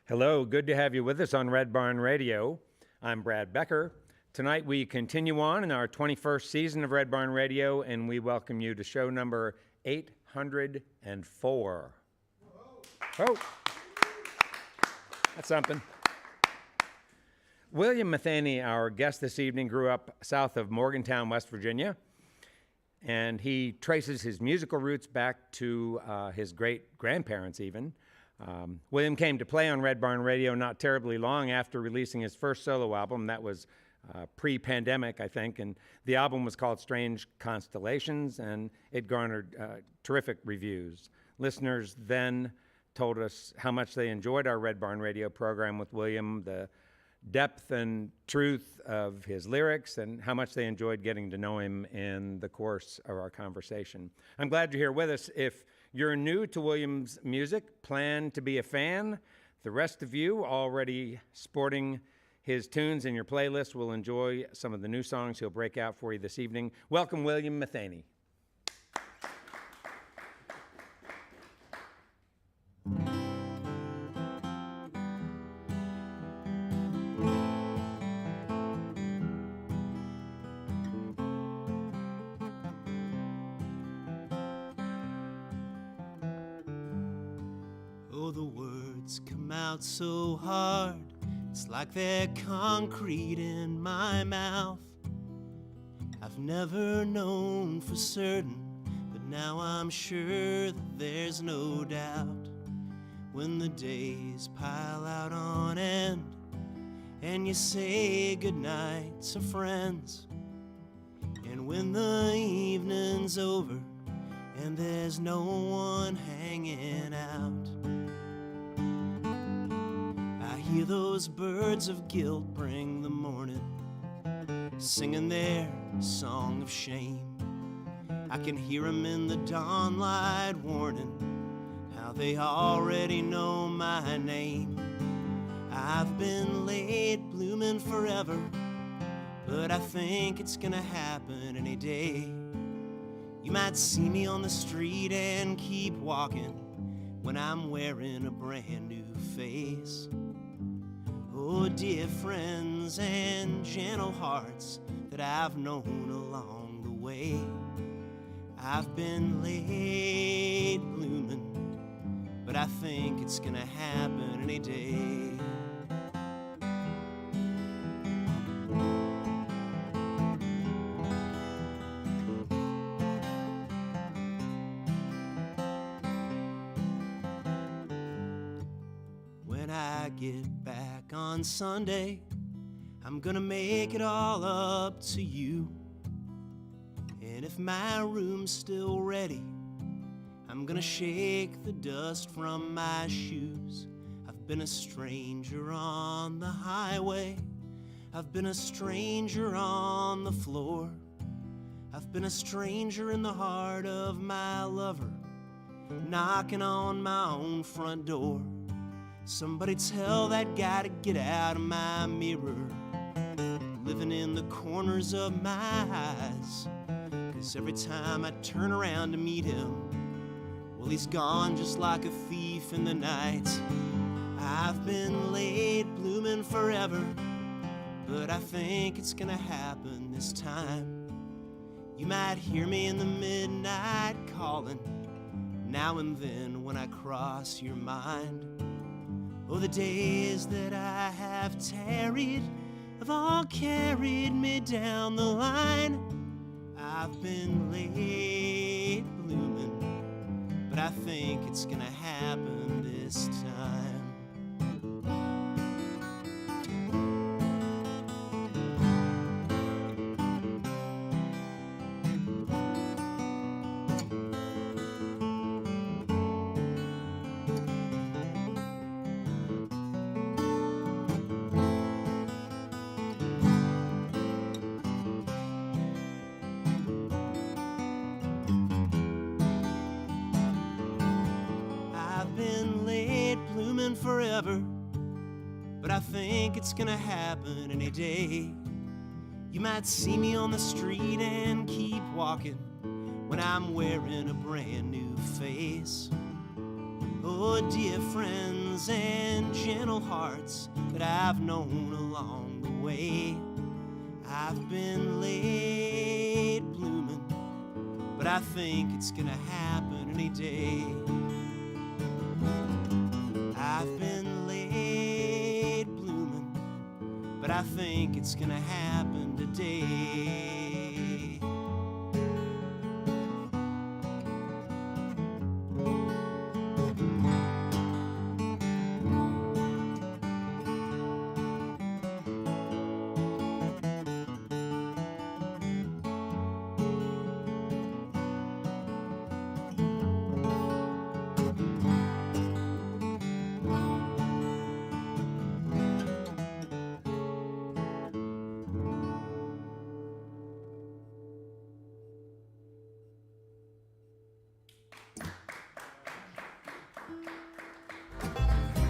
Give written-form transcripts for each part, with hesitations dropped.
Hello, good to have you with us on Red Barn Radio. I'm Brad Becker. Tonight we continue on in our 21st season of Red Barn Radio, and we welcome you to show number 804. Oh, that's something. William Matheny, our guest this evening, grew up south of Morgantown, West Virginia, and he traces his musical roots back to his great-grandparents even. William came to play on Red Barn Radio not terribly long after releasing his first solo album. That was pre-pandemic, I think, and the album was called Strange Constellations, and it garnered terrific reviews. Listeners then told us how much they enjoyed our Red Barn Radio program with William, the depth and truth of his lyrics, and how much they enjoyed getting to know him in the course of our conversation. I'm glad you're here with us. If you're new to William's music, plan to be a fan. The rest of you already sporting his tunes in your playlist will enjoy some of the new songs he'll break out for you this evening. Welcome, William Matheny. Out so hard, it's like they're concrete in my mouth. I've never known for certain, but now I'm sure that there's no doubt. When the days pile out on end and you say goodnight to friends, and when the evening's over and there's no one hanging out, hear those birds of guilt bring the morning, singing their song of shame. I can hear them in the dawn light warning how they already know my name. I've been late blooming forever, but I think it's gonna happen any day. You might see me on the street and keep walking when I'm wearing a brand new face. Oh, dear friends and gentle hearts that I've known along the way, I've been late blooming, but I think it's gonna happen any day. When I get back on Sunday, I'm gonna make it all up to you. And if my room's still ready, I'm gonna shake the dust from my shoes. I've been a stranger on the highway, I've been a stranger on the floor, I've been a stranger in the heart of my lover, knocking on my own front door. Somebody tell that guy to get out of my mirror, living in the corners of my eyes. 'Cause every time I turn around to meet him, well, he's gone just like a thief in the night. I've been late blooming forever, but I think it's gonna happen this time. You might hear me in the midnight calling, now and then when I cross your mind. Oh, the days that I have tarried have all carried me down the line. I've been late blooming, but I think it's gonna happen this time. Forever, but I think it's gonna happen any day. You might see me on the street and keep walking when I'm wearing a brand new face. Oh, dear friends and gentle hearts that I've known along the way. I've been late blooming, but I think it's gonna happen any day. I've been late blooming, but I think it's gonna happen today.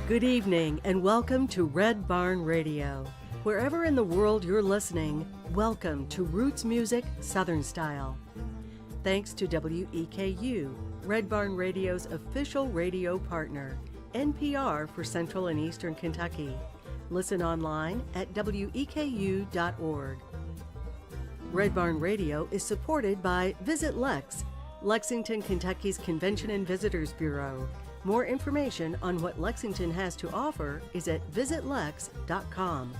Good evening and welcome to Red Barn Radio. Wherever in the world you're listening, welcome to Roots Music Southern Style. Thanks to WEKU, Red Barn Radio's official radio partner, NPR for Central and Eastern Kentucky. Listen online at weku.org. Red Barn Radio is supported by Visit Lex, Lexington, Kentucky's Convention and Visitors Bureau. More information on what Lexington has to offer is at visitlex.com.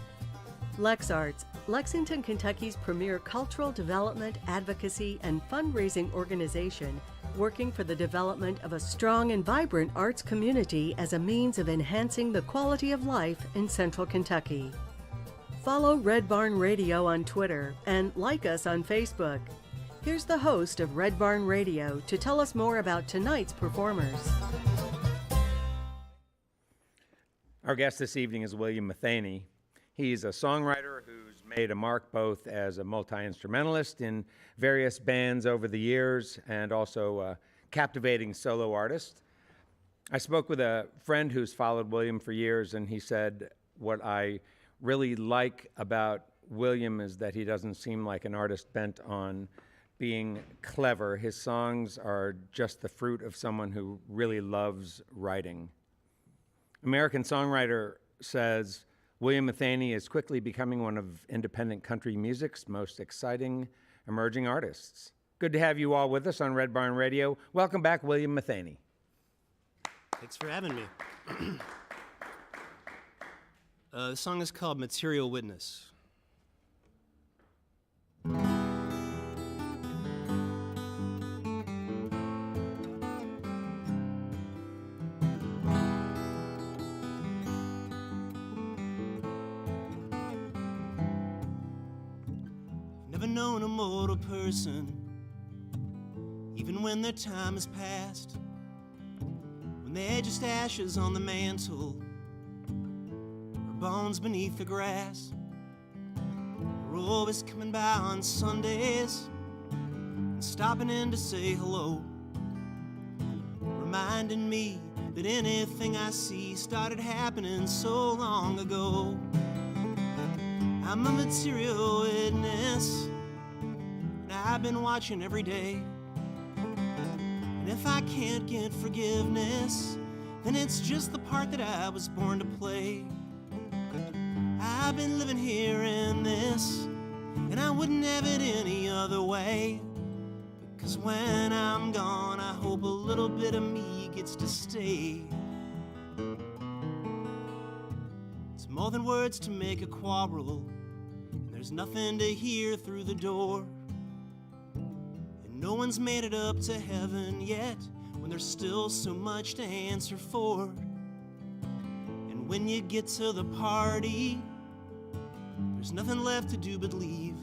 LexArts, Lexington, Kentucky's premier cultural development, advocacy, and fundraising organization, working for the development of a strong and vibrant arts community as a means of enhancing the quality of life in Central Kentucky. Follow Red Barn Radio on Twitter and like us on Facebook. Here's the host of Red Barn Radio to tell us more about tonight's performers. Our guest this evening is William Matheny. He's a songwriter who's made a mark both as a multi-instrumentalist in various bands over the years and also a captivating solo artist. I spoke with a friend who's followed William for years, and he said, what I really like about William is that he doesn't seem like an artist bent on being clever. His songs are just the fruit of someone who really loves writing. American Songwriter says, William Matheny is quickly becoming one of independent country music's most exciting emerging artists. Good to have you all with us on Red Barn Radio. Welcome back, William Matheny. Thanks for having me. The song is called Material Witness. Known a mortal person, even when their time has passed, when they're just ashes on the mantle or bones beneath the grass. They're always coming by on Sundays and stopping in to say hello, reminding me that anything I see started happening so long ago. I'm a material witness, I've been watching every day. And if I can't get forgiveness, then it's just the part that I was born to play. I've been living here in this, and I wouldn't have it any other way. Because when I'm gone, I hope a little bit of me gets to stay. It's more than words to make a quarrel, and there's nothing to hear through the door. No one's made it up to heaven yet, when there's still so much to answer for. And when you get to the party, there's nothing left to do but leave.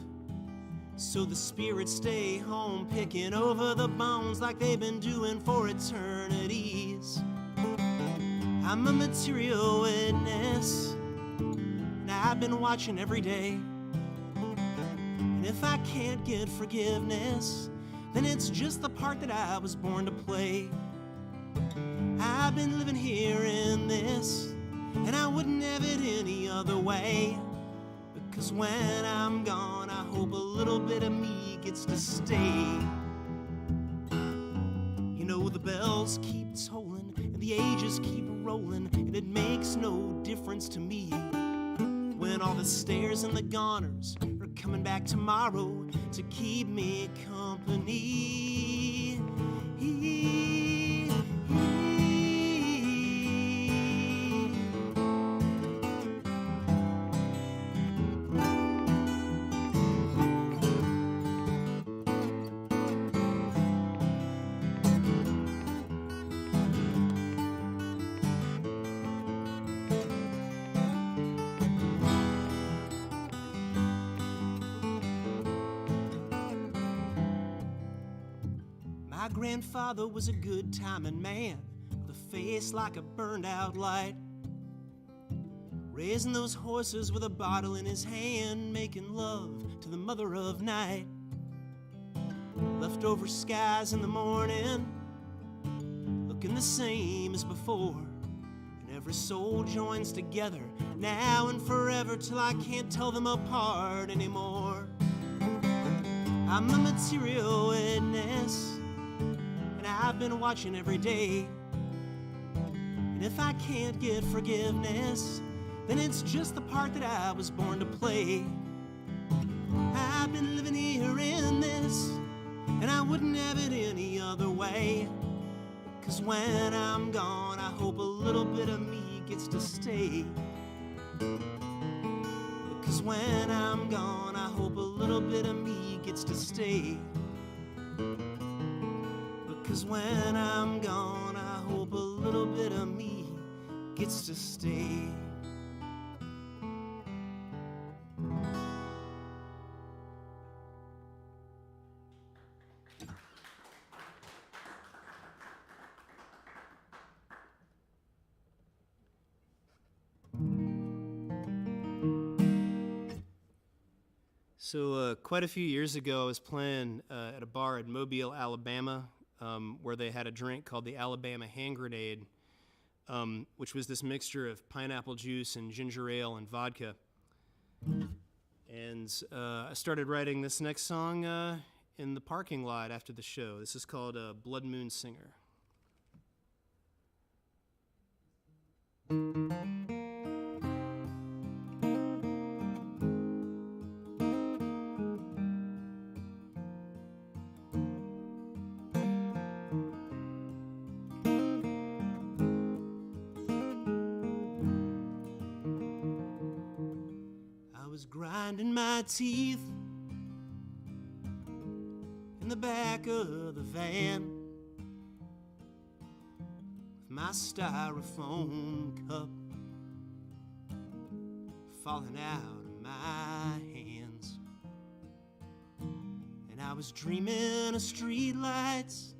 So the spirits stay home, picking over the bones like they've been doing for eternities. I'm a material witness, and I've been watching every day. And if I can't get forgiveness, then it's just the part that I was born to play. I've been living here in this, and I wouldn't have it any other way. Because when I'm gone, I hope a little bit of me gets to stay. You know, the bells keep tolling, and the the ages keep rolling, and it makes no difference to me when all the stares and the goners are coming back tomorrow to keep me company. My grandfather was a good-timing man with a face like a burned-out light, raising those horses with a bottle in his hand, making love to the mother of night. Leftover skies in the morning, looking the same as before, and every soul joins together now and forever till I can't tell them apart anymore. I'm a material witness, and I've been watching every day. And if I can't get forgiveness, then it's just the part that I was born to play. I've been living here in this, and I wouldn't have it any other way. 'Cause when I'm gone, I hope a little bit of me gets to stay. Because when I'm gone, I hope a little bit of me gets to stay. Because when I'm gone, I hope a little bit of me gets to stay. So quite a few years ago, I was playing at a bar in Mobile, Alabama, where they had a drink called the Alabama Hand Grenade, which was this mixture of pineapple juice and ginger ale and vodka. And I started writing this next song in the parking lot after the show. This is called Blood Moon Singer. Grinding my teeth in the back of the van with my styrofoam cup falling out of my hands. And I was dreaming of streetlights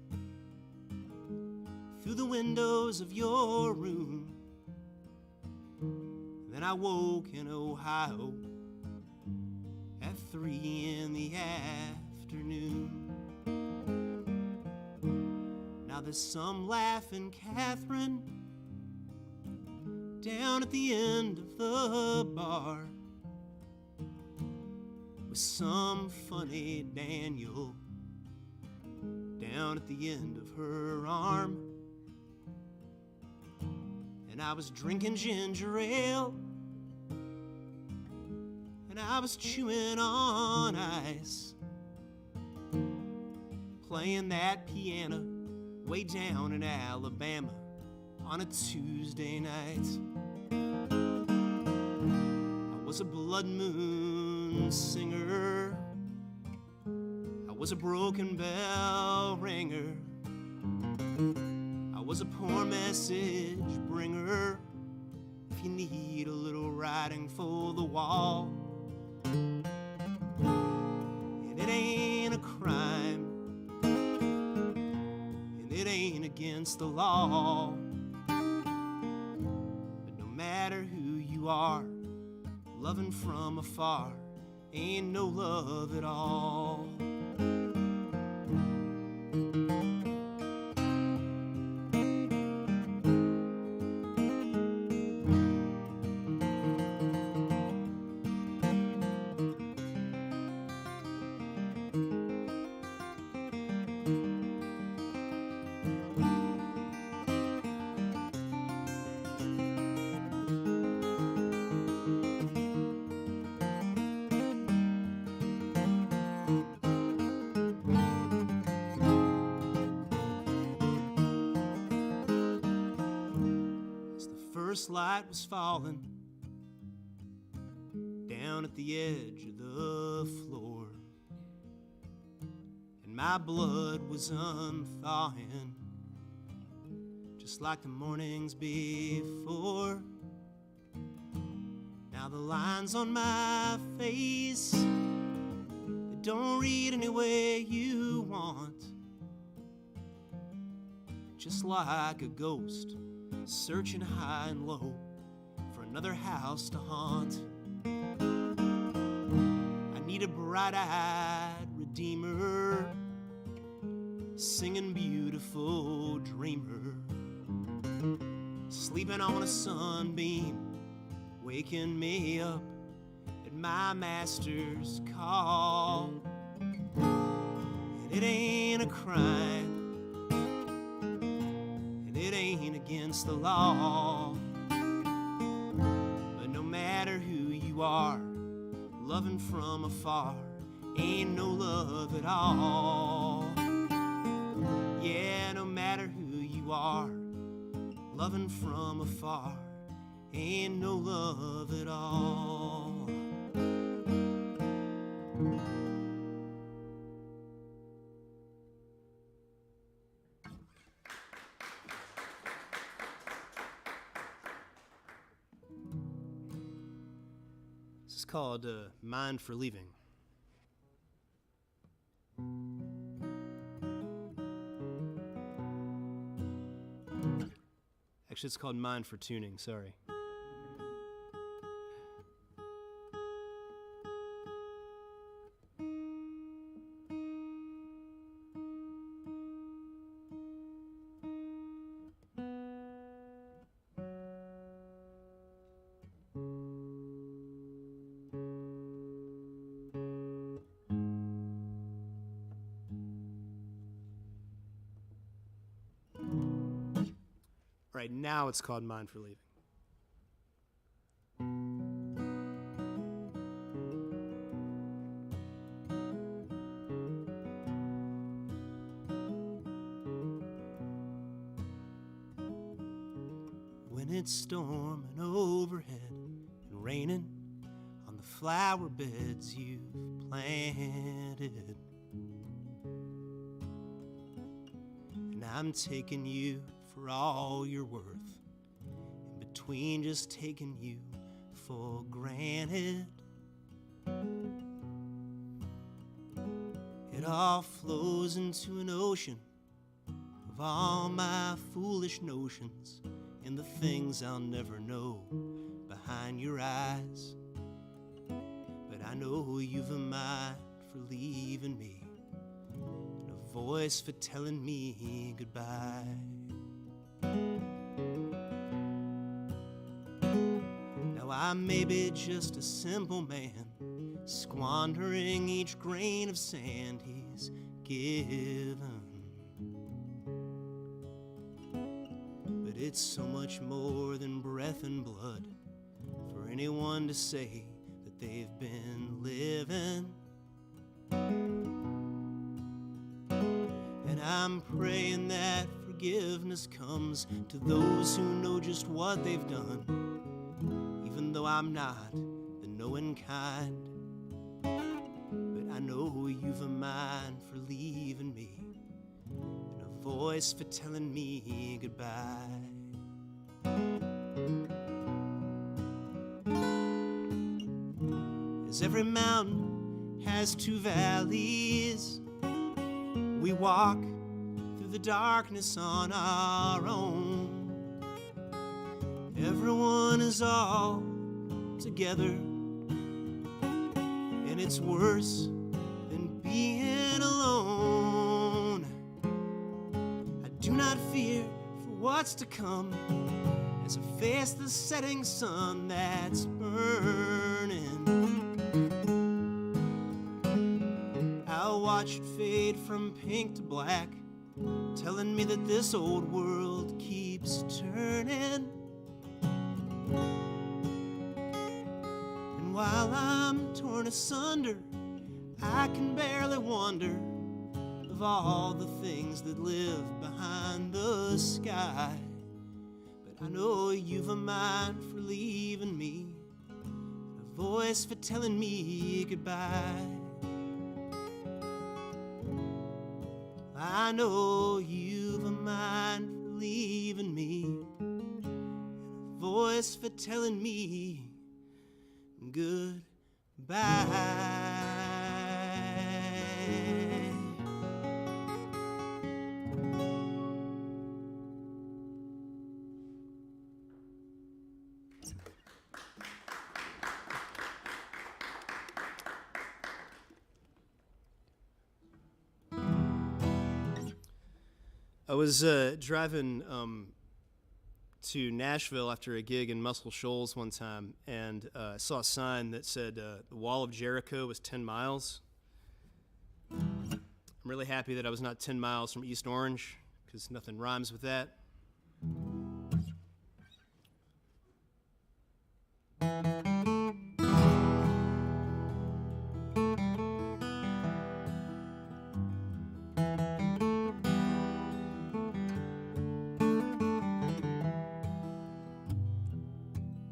through the windows of your room. Then I woke in Ohio at 3 in the afternoon. Now there's some laughing Catherine down at the end of the bar, with some funny Daniel down at the end of her arm. And I was drinking ginger ale, and I was chewing on ice, playing that piano way down in Alabama on a Tuesday night. I was a blood moon singer, I was a broken bell ringer, I was a poor message bringer. If you need a little writing for the wall, and it ain't a crime, and it ain't against the law, but no matter who you are, loving from afar ain't no love at all. first light was falling down at the edge of the floor, and my blood was unthawing just like the mornings before. Now the lines on my face, they don't read any way you want, just like a ghost searching high and low for another house to haunt. I need a bright-eyed redeemer, singing beautiful dreamer, sleeping on a sunbeam, waking me up at my master's call. And it ain't a crime, and it ain't against the law, but no matter who you are, loving from afar ain't no love at all. Yeah, no matter who you are, loving from afar ain't no love at all. This is called Mind for Leaving. Actually, it's called Mind for Tuning, sorry. Right now it's called Mind for Leaving. When it's storming overhead and raining on the flower beds you've planted, and I'm taking you for all you're worth, in between just taking you for granted. It all flows into an ocean of all my foolish notions and the things I'll never know behind your eyes. But I know you've a mind for leaving me, and a voice for telling me goodbye. Now I may be just a simple man, squandering each grain of sand he's given, but it's so much more than breath and blood for anyone to say that they've been living. And I'm praying that forgiveness comes to those who know just what they've done, even though I'm not the knowing kind. But I know you've a mind for leaving me, and a voice for telling me goodbye. As every mountain has two valleys, we walk through the darkness on our own. Everyone is all together, and it's worse than being alone. I do not fear for what's to come as I face the setting sun that's burning. I'll watch it fade from pink to black, telling me that this old world keeps turning. And while I'm torn asunder, I can barely wonder of all the things that live behind the sky. But I know you've a mind for leaving me, a voice for telling me goodbye. I know you've a mind for leaving me, a voice for telling me goodbye. I was driving to Nashville after a gig in Muscle Shoals one time, and I saw a sign that said the Wall of Jericho was 10 miles. I'm really happy that I was not 10 miles from East Orange, because nothing rhymes with that.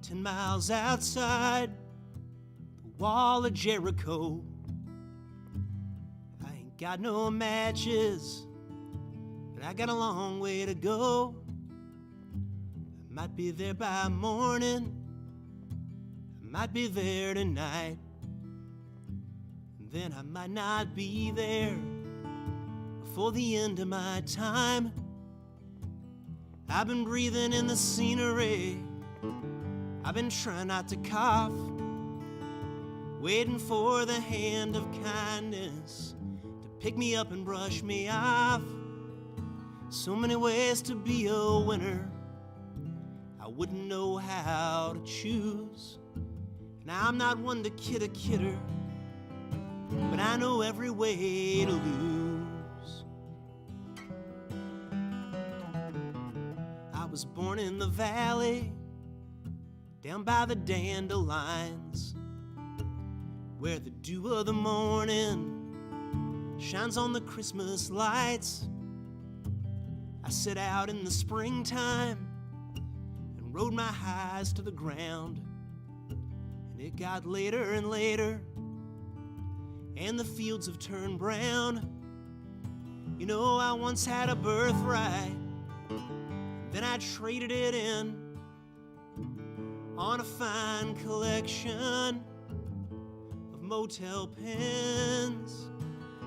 10 miles outside the Wall of Jericho, I ain't got no matches, but I got a long way to go. I might be there by morning, I might be there tonight, and then I might not be there before the end of my time. I've been breathing in the scenery, I've been trying not to cough, waiting for the hand of kindness to pick me up and brush me off. So many ways to be a winner, I wouldn't know how to choose. Now I'm not one to kid a kidder, but I know every way to lose. I was born in the valley, down by the dandelions, where the dew of the morning shines on the Christmas lights. I set out in the springtime and rode my highs to the ground, and it got later and later, and the fields have turned brown. You know, I once had a birthright, then I traded it in on a fine collection of motel pens.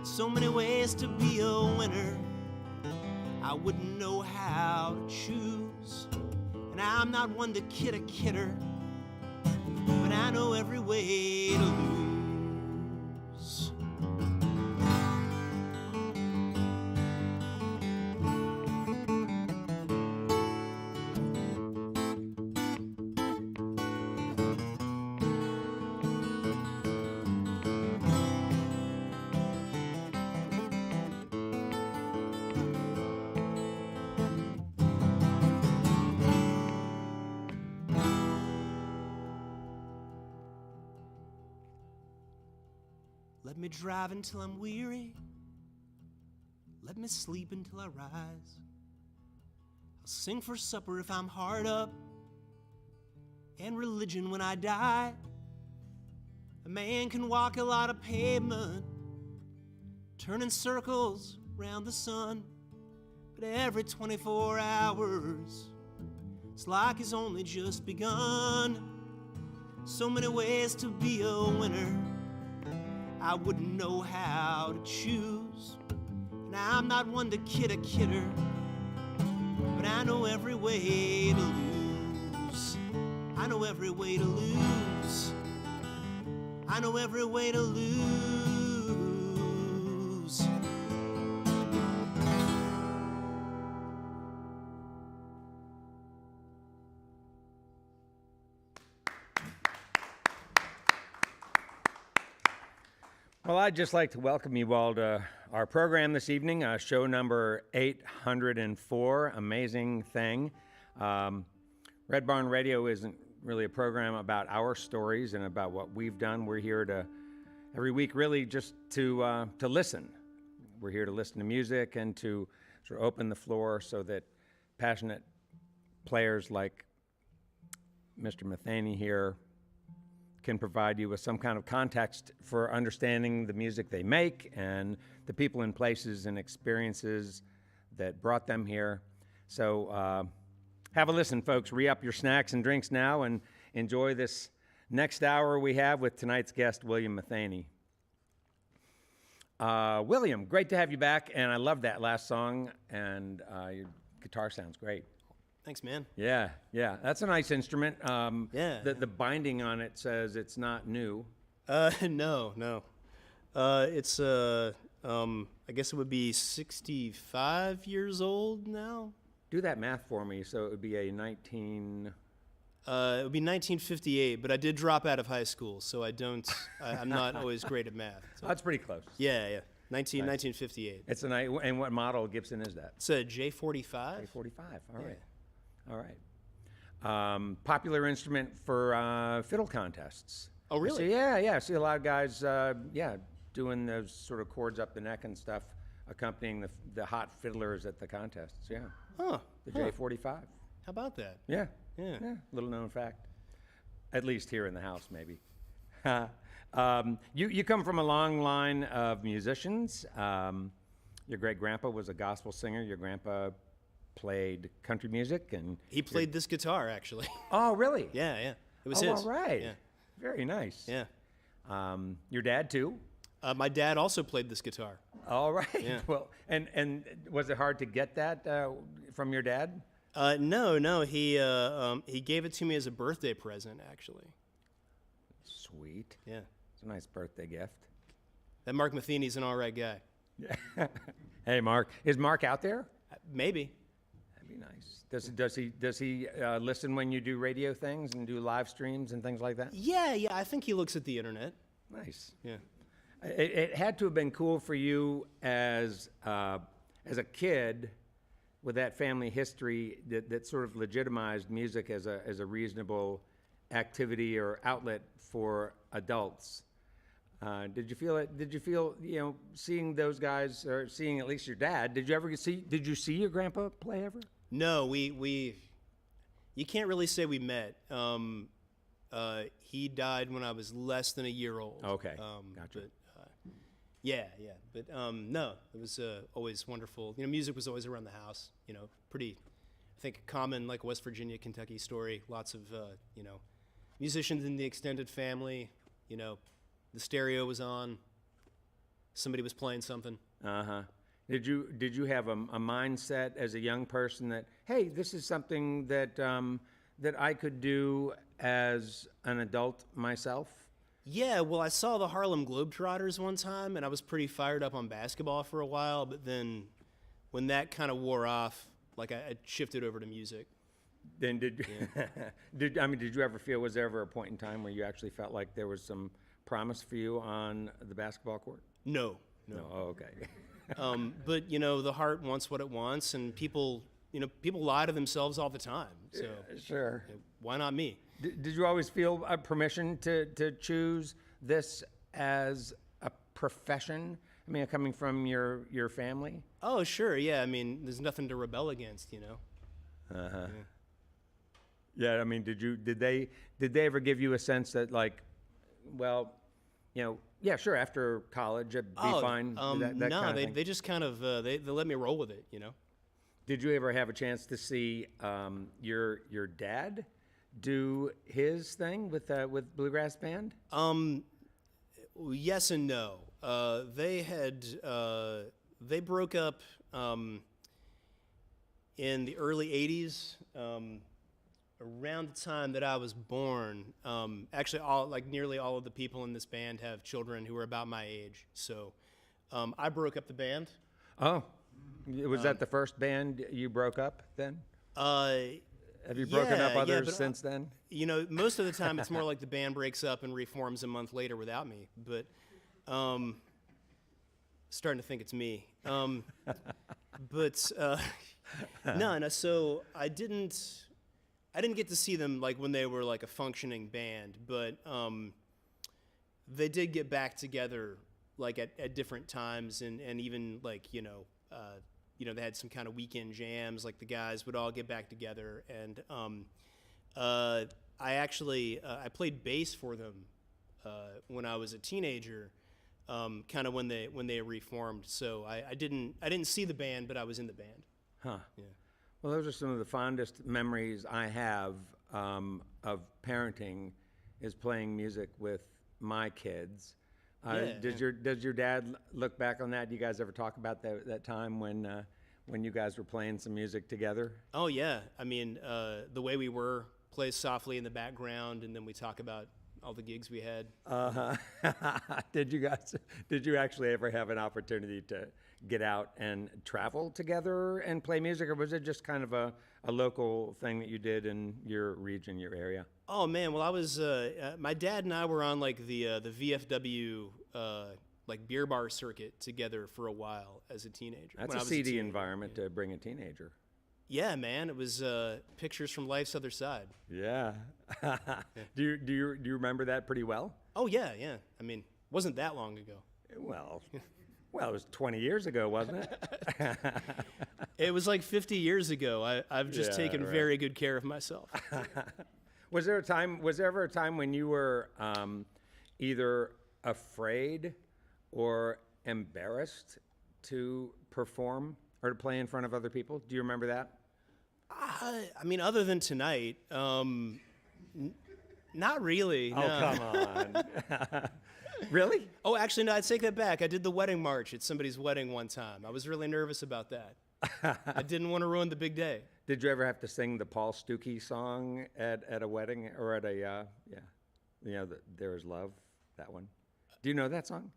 So many ways to be a winner, I wouldn't know how to choose. And I'm not one to kid a kidder, but I know every way to lose. Let me drive until I'm weary, let me sleep until I rise. I'll sing for supper if I'm hard up, and religion when I die. A man can walk a lot of pavement, turning circles round the sun, but every 24 hours it's like he's only just begun. So many ways to be a winner, I wouldn't know how to choose. And I'm not one to kid a kidder, but I know every way to lose. I know every way to lose. I know every way to lose. Well, I'd just like to welcome you all to our program this evening, show number 804, amazing thing. Red Barn Radio isn't really a program about our stories and about what we've done. We're here to, every week, really just to listen. We're here to listen to music and to sort of open the floor so that passionate players like Mr. Matheny here can provide you with some kind of context for understanding the music they make and the people and places and experiences that brought them here. So have a listen, folks. Re-up your snacks and drinks now and enjoy this next hour we have with tonight's guest, William Matheny. William, great to have you back, and I love that last song, and your guitar sounds great. Thanks, man. Yeah, that's a nice instrument. Yeah. The binding on it says it's not new. No. It's I guess it would be 65 years old now. Do that math for me. So it would be a 19. It would be 1958, but I did drop out of high school, so I'm not always great at math. So. That's pretty close. Yeah. 1958. It's a nice. And what model Gibson is that? It's a J45. J45. All right. Popular instrument for fiddle contests. Oh, really? So, yeah. I see a lot of guys, doing those sort of chords up the neck and stuff, accompanying the hot fiddlers at the contests. Yeah. Huh. The J45. How about that? Yeah. Yeah. Little known fact. At least here in the house, maybe. You come from a long line of musicians. Your great-grandpa was a gospel singer. Your grandpa played country music, and He played this guitar, actually. oh, really? Yeah. It was Oh, his. all right. Yeah. Very nice. Yeah. Your dad too. My dad also played this guitar. All right. Yeah. Well, and was it hard to get that from your dad? No. He gave it to me as a birthday present, actually. Sweet. Yeah. It's a nice birthday gift. That Mark Matheny's an all right guy. Hey, Mark. Is Mark out there? Maybe. That'd be nice. Does he listen when you do radio things and do live streams and things like that? Yeah. I think he looks at the internet. Nice. Yeah. It had to have been cool for you as a kid with that family history that sort of legitimized music as a reasonable activity or outlet for adults. Did you feel it? Did you feel, seeing those guys, or seeing at least your dad? Did you see your grandpa play ever? No, you can't really say we met. He died when I was less than a year old. Okay, gotcha. But, but no, it was always wonderful. Music was always around the house. Pretty, I think, common like West Virginia, Kentucky story. Lots of musicians in the extended family. The stereo was on. Somebody was playing something. Did you have a mindset as a young person that, hey, this is something that I could do as an adult myself? Yeah, well, I saw the Harlem Globetrotters one time, and I was pretty fired up on basketball for a while, but then when that kind of wore off, like I shifted over to music. Then did you ever feel, was there ever a point in time where you actually felt like there was some promise for you on the basketball court? No. Oh, okay. But the heart wants what it wants, and people lie to themselves all the time. So sure. Why not me? Did you always feel permission to choose this as a profession? I mean, coming from your family? Oh, sure. Yeah. I mean, there's nothing to rebel against, Uh-huh. Yeah. I mean, did they ever give you a sense that, like, well, yeah, sure, after college it'd be fine. That no, kind of thing? they just kind of they let me roll with it, Did you ever have a chance to see your dad do his thing with Bluegrass Band? Yes and no. They broke up in the early '80s, around the time that I was born. Actually, nearly all of the people in this band have children who are about my age. So I broke up the band. Oh, was that the first band you broke up then? Have you broken up others since then? Most of the time it's more like the band breaks up and reforms a month later without me. But starting to think it's me. No. So I didn't get to see them like when they were like a functioning band, but they did get back together like at different times, and even like they had some kind of weekend jams, like the guys would all get back together. And I played bass for them when I was a teenager, kind of when they reformed. So I didn't see the band, but I was in the band. Huh. Yeah. Well, those are some of the fondest memories I have of parenting, is playing music with my kids. Does your dad look back on that? Do you guys ever talk about that time when you guys were playing some music together? Oh yeah, I mean, The Way We Were plays softly in the background, and then we talk about all the gigs we had. Did you actually ever have an opportunity to get out and travel together and play music, or was it just kind of a local thing that you did in your region, your area? Oh man, well I was my dad and I were on like the VFW like beer bar circuit together for a while as a teenager. That's a seedy environment to bring a teenager. Yeah, man, it was pictures from life's other side. Yeah. Do you remember that pretty well? Oh yeah. I mean, wasn't that long ago. Well, it was 20 years ago, wasn't it? It was like 50 years ago. I've just taken very good care of myself. Was there ever a time when you were either afraid or embarrassed to perform or to play in front of other people? Do you remember that? I mean, other than tonight, not really. Oh, no. come on. Really? Oh, actually, no, I'd take that back. I did the wedding march at somebody's wedding one time. I was really nervous about that. I didn't want to ruin the big day. Did you ever have to sing the Paul Stuckey song at a wedding or at a, There Is Love, that one? Do you know that song?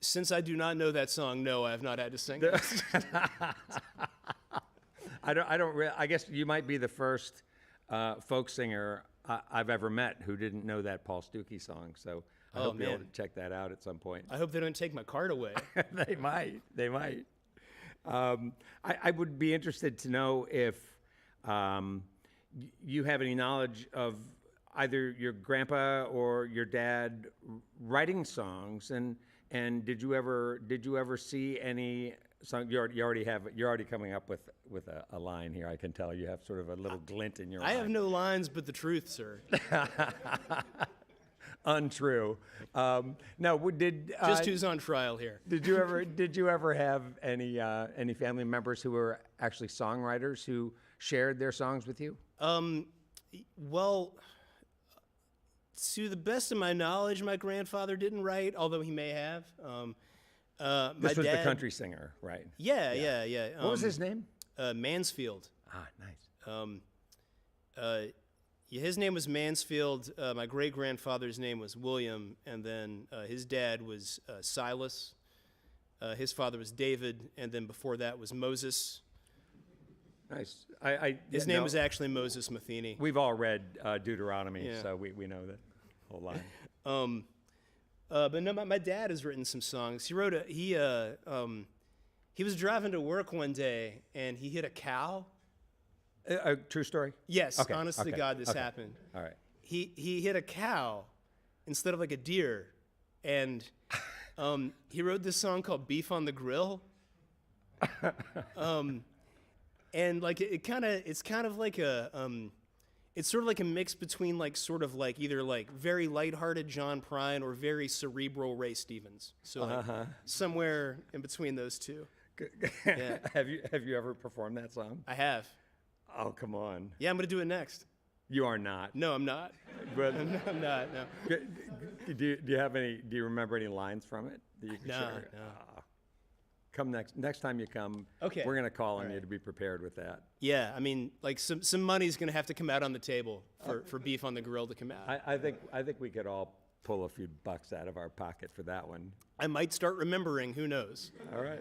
Since I do not know that song, no, I have not had to sing it. I guess you might be the first folk singer I've ever met who didn't know that Paul Stuckey song. So I hope you're able to check that out at some point. I hope they don't take my card away. They might. I would be interested to know if you have any knowledge of either your grandpa or your dad writing songs, and did you ever see any song? You're already coming up with a line here. I can tell you have sort of a little glint in your eye. I have no lines but the truth, sir. Untrue. No, just who's on trial here? Did you ever have any family members who were actually songwriters who shared their songs with you? Well, to the best of my knowledge, my grandfather didn't write, although he may have. This was the country singer, right? Yeah. What was his name? Mansfield. Ah, nice. His name was Mansfield. My great-grandfather's name was William, and then his dad was Silas. His father was David, and then before that was Moses. Nice. His name was actually Moses Matheny. We've all read Deuteronomy, so we know that whole line. But no, my dad has written some songs. He was driving to work one day, and he hit a cow. A true story? Yes, okay, honest to God, this happened. All right. He hit a cow instead of like a deer, and he wrote this song called "Beef on the Grill." And like it's kind of like it's sort of like a mix between like sort of like either like very lighthearted John Prine or very cerebral Ray Stevens. So like somewhere in between those two. Yeah. Have you ever performed that song? I have. Oh, come on. Yeah, I'm gonna do it next. You are not. No, I'm not. But I'm not. No. Do you remember any lines from it that you can share? No. Come next time you come. Okay. We're gonna call on you to be prepared with that. Yeah, I mean, like some money's gonna have to come out on the table for Beef on the Grill to come out. I think we could all pull a few bucks out of our pocket for that one. I might start remembering. Who knows? All right.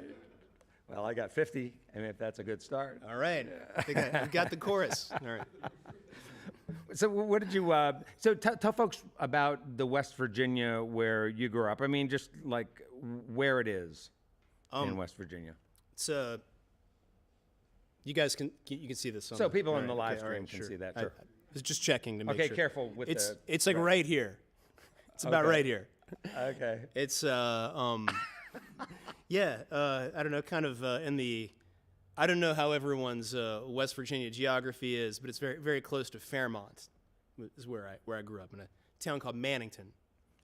Well, I got 50. I mean, if that's a good start. All right. I think I've got the chorus. All right. So what did you? So tell folks about the West Virginia where you grew up. I mean, just like where it is in West Virginia. It's you guys can see this. So people on the live stream can see that. Sure. I was just checking to make sure. Okay, careful with it's like right here. It's about right here. Okay. It's yeah. I don't know, kind of in the I don't know how everyone's West Virginia geography is, but it's very, very close to Fairmont, is where I grew up, in a town called Mannington.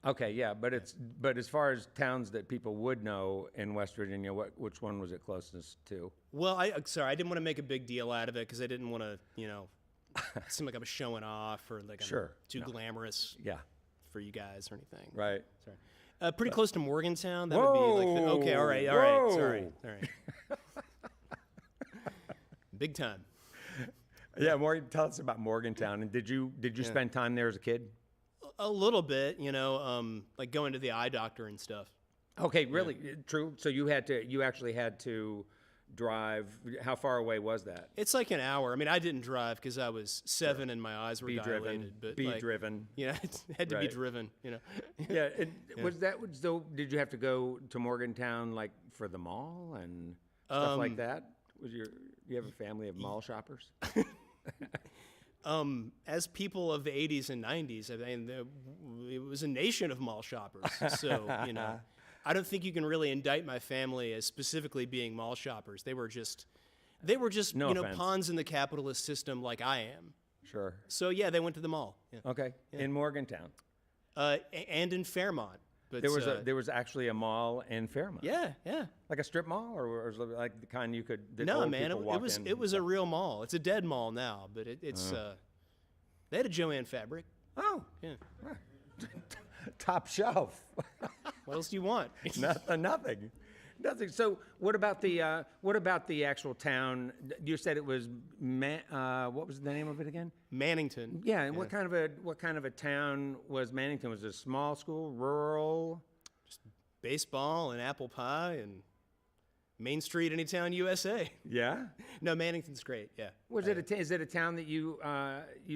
Okay, yeah, but as far as towns that people would know in West Virginia, which one was it closest to? Well, I didn't want to make a big deal out of it because I didn't want to, seem like I was showing off or like I'm too glamorous Yeah, for you guys or anything. right. Sorry. Pretty close to Morgantown. That would be like okay, all right, sorry, all right. Big time. Yeah, tell us about Morgantown. And did you spend time there as a kid? A little bit, like going to the eye doctor and stuff. Okay, really? True. So you actually had to drive. How far away was that? It's like an hour. I mean, I didn't drive because I was 7 and my eyes were dilated. But driven. It had to be driven. Yeah. Was that? So did you have to go to Morgantown like for the mall and stuff like that? You have a family of mall shoppers? As people of the 80s and 90s, I mean, it was a nation of mall shoppers. So, I don't think you can really indict my family as specifically being mall shoppers. They were just No offense. pawns in the capitalist system like I am. Sure. So, yeah, they went to the mall. Yeah. Okay. In Morgantown. And in Fairmont. But There was actually a mall in Fairmont. Yeah. Like a strip mall, or was it like the kind you could? No, man, it was a real mall. It's a dead mall now, but it's they had a Joanne Fabric. Oh, Yeah. top shelf. What else do you want? Nothing. So what about the actual town? You said it was what was the name of it again? Mannington. Yeah. And what kind of a town was Mannington? Was it a small school, rural? Baseball and apple pie and Main Street, Anytown, USA. Yeah. No, Mannington's great. Yeah. Is it a town that you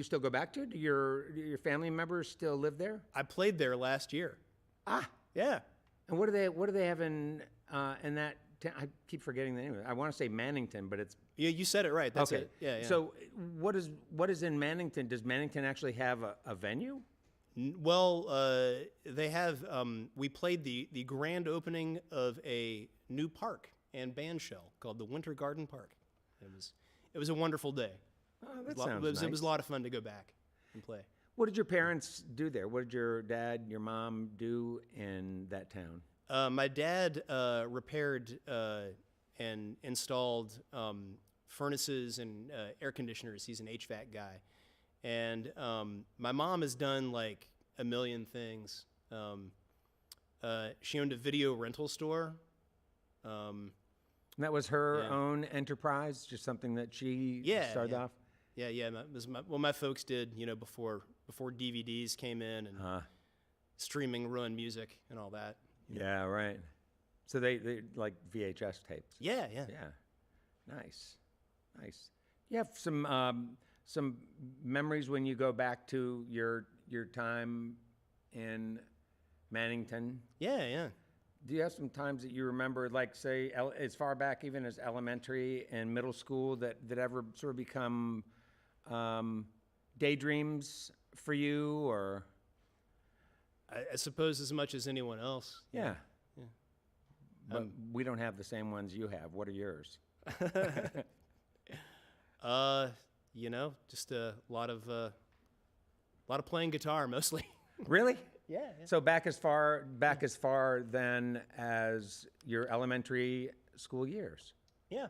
still go back to? Do your family members still live there? I played there last year. Ah. Yeah. And what do they have in that? I keep forgetting the name of it. I want to say Mannington, but it's Yeah, you said it right. That's okay. it. Yeah. So what is in Mannington? Does Mannington actually have a venue? Well, they have. We played the grand opening of a new park and band shell called the Winter Garden Park. It was a wonderful day. Oh, that sounds nice. It was a lot of fun to go back and play. What did your parents do there? What did your dad, your mom do in that town? My dad repaired and installed furnaces and air conditioners. He's an HVAC guy. And my mom has done like a million things. She owned a video rental store. And that was her own enterprise, just something that she started off? Yeah. My folks did, before DVDs came in and streaming ruined music and all that. Yeah, right. So they like VHS tapes. Yeah. Nice. You have some memories when you go back to your time in Mannington? Yeah. Do you have some times that you remember, like, say, as far back even as elementary and middle school, that ever sort of become daydreams for you, or? I suppose as much as anyone else. Yeah. But we don't have the same ones you have. What are yours? Just a lot of playing guitar mostly. Really? Yeah. So back as far then as your elementary school years. Yeah.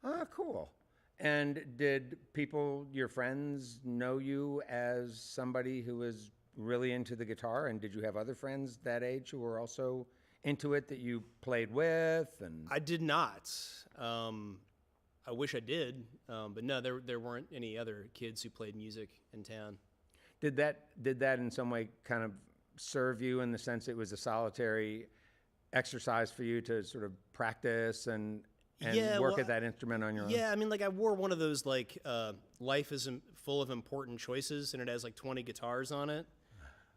Ah, cool. And did people, your friends, know you as somebody who was really into the guitar? And did you have other friends that age who were also into it that you played with? And I did not. I wish I did, but no, there weren't any other kids who played music in town. Did that in some way kind of serve you in the sense it was a solitary exercise for you to sort of practice and work at that instrument on your own? Yeah, I mean, like I wore one of those like life is full of important choices, and it has like 20 guitars on it.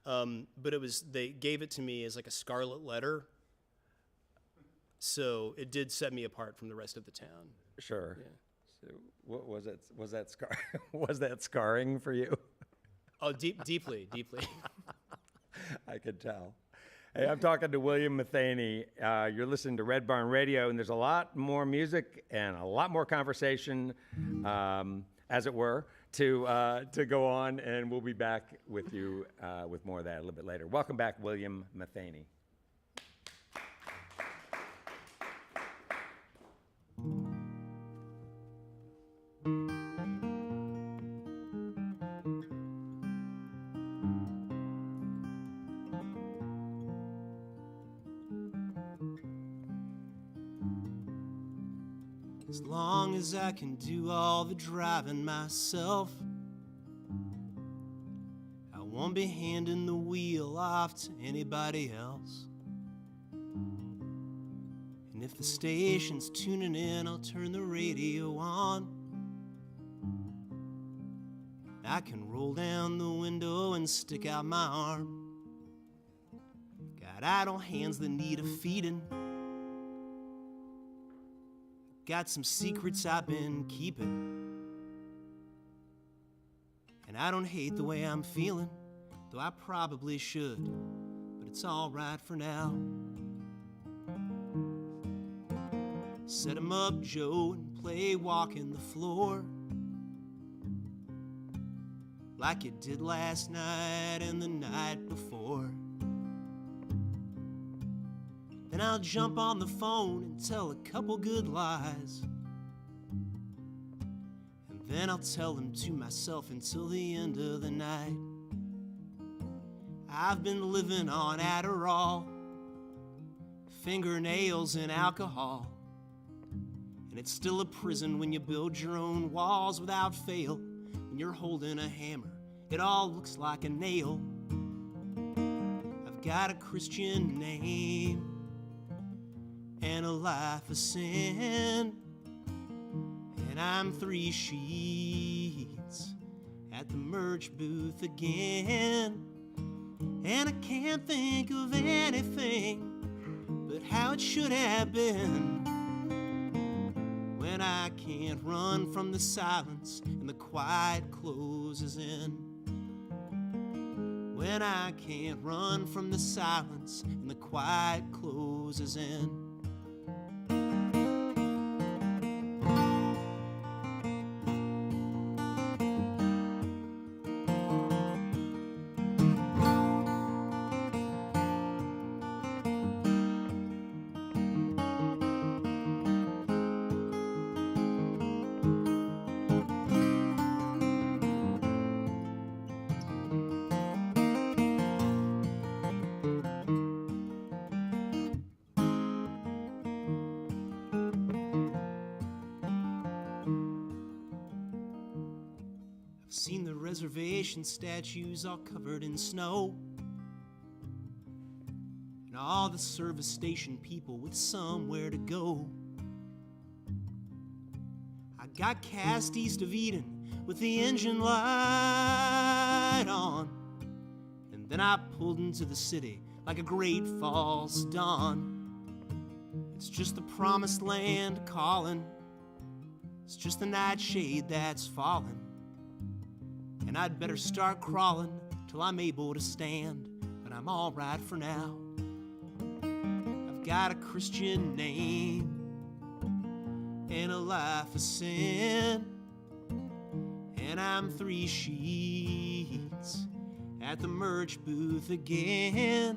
But they gave it to me as like a scarlet letter, so it did set me apart from the rest of the town. Sure. Yeah. So what was it? Was that was that scarring for you? Oh, deeply. I could tell. Hey, I'm talking to William Matheny. You're listening to Red Barn Radio, and there's a lot more music and a lot more conversation, as it were, to go on, and we'll be back with you with more of that a little bit later. Welcome back, William Matheny. As long as I can do all the driving myself, I won't be handing the wheel off to anybody else. And if the station's tuning in, I'll turn the radio on. I can roll down the window and stick out my arm. Got idle hands that need a feeding. Got some secrets I've been keeping. And I don't hate the way I'm feeling, though I probably should, but it's all right for now. Set 'em up, Joe, and play walking the floor like you did last night and the night before. Then I'll jump on the phone and tell a couple good lies. And then I'll tell them to myself until the end of the night. I've been living on adderall, fingernails and alcohol. And it's still a prison when you build your own walls without fail. When you're holding a hammer, it all looks like a nail. I've got a Christian name and a life of sin, and I'm 3 sheets at the merch booth again. And I can't think of anything but how it should have been, when I can't run from the silence and the quiet closes in. When I can't run from the silence and the quiet closes in. Seen the reservation statues all covered in snow, and all the service station people with somewhere to go. I got cast east of Eden with the engine light on, and then I pulled into the city like a great false dawn. It's just the promised land calling, it's just the nightshade that's falling. And I'd better start crawling till I'm able to stand, but I'm all right for now. I've got a Christian name and a life of sin, and I'm 3 sheets at the merch booth again.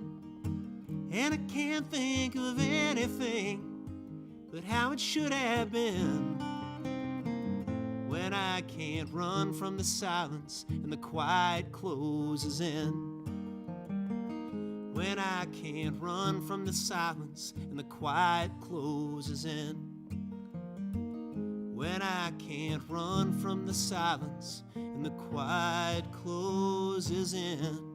And I can't think of anything but how it should have been, when I can't run from the silence and the quiet closes in. When I can't run from the silence and the quiet closes in. When I can't run from the silence and the quiet closes in.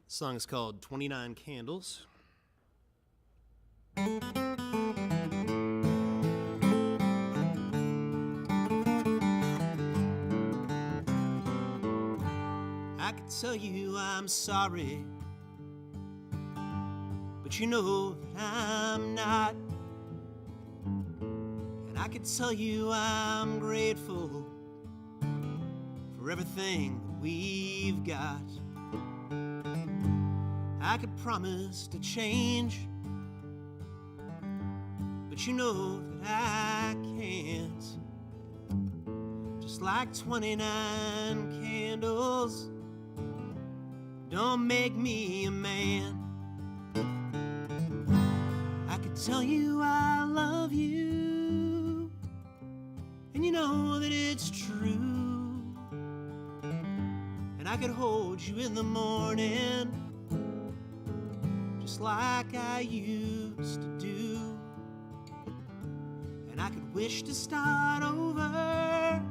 The song is called 29 Candles. I could tell you I'm sorry, but you know that I'm not. And I could tell you I'm grateful for everything that we've got. I could promise to change, but you know that I can't. Just like 29 candles don't make me a man. I could tell you I love you, and you know that it's true. And I could hold you in the morning just like I used to do. And I could wish to start over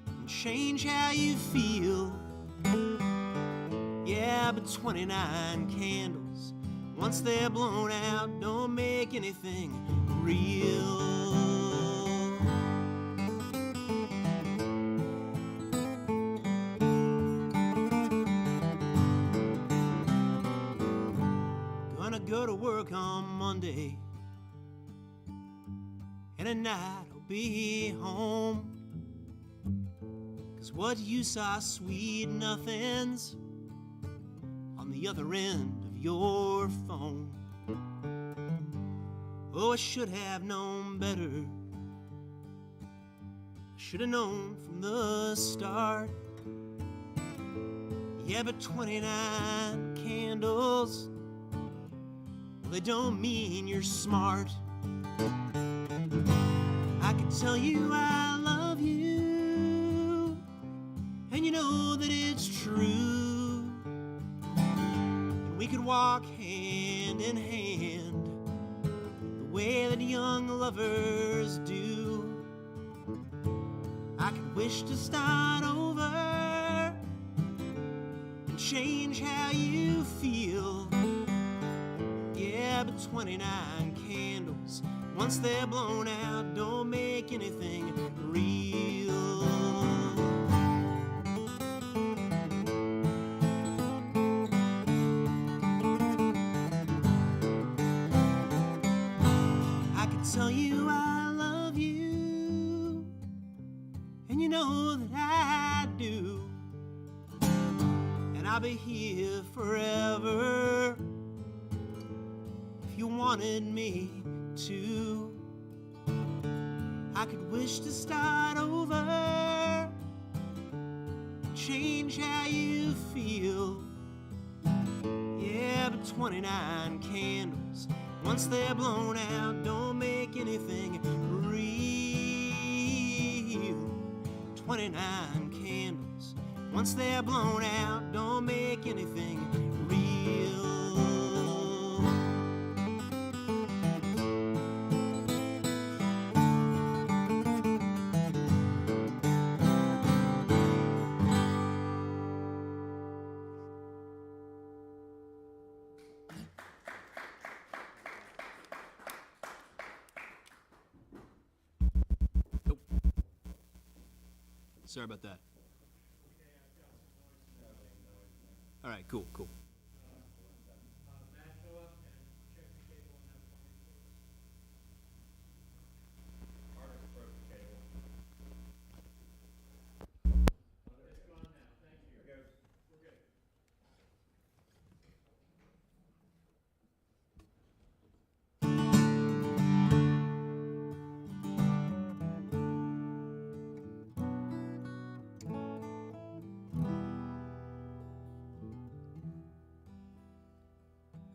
and change how you feel. Yeah, but 29 candles, once they're blown out, don't make anything real. Gonna go to work on Monday, and at night I'll be home. 'Cause what use are sweet nothings on the other end of your phone? Oh, I should have known better. I should have known from the start. Yeah, but 29 candles, well, they don't mean you're smart. I could tell you I love you, and you know that it's true. And we could walk hand in hand the way that young lovers do. I could wish to start over and change how you feel. Yeah, but 29 candles, once they're blown out, don't make anything real. I could tell you I love you, and you know that I do. And I'll be here forever if you wanted me to. I could wish to start over, change how you feel. Yeah, but 29 candles, once they're blown out, don't make anything real. 29 candles, once they're blown out, don't make anything real. Sorry about that. All right, cool.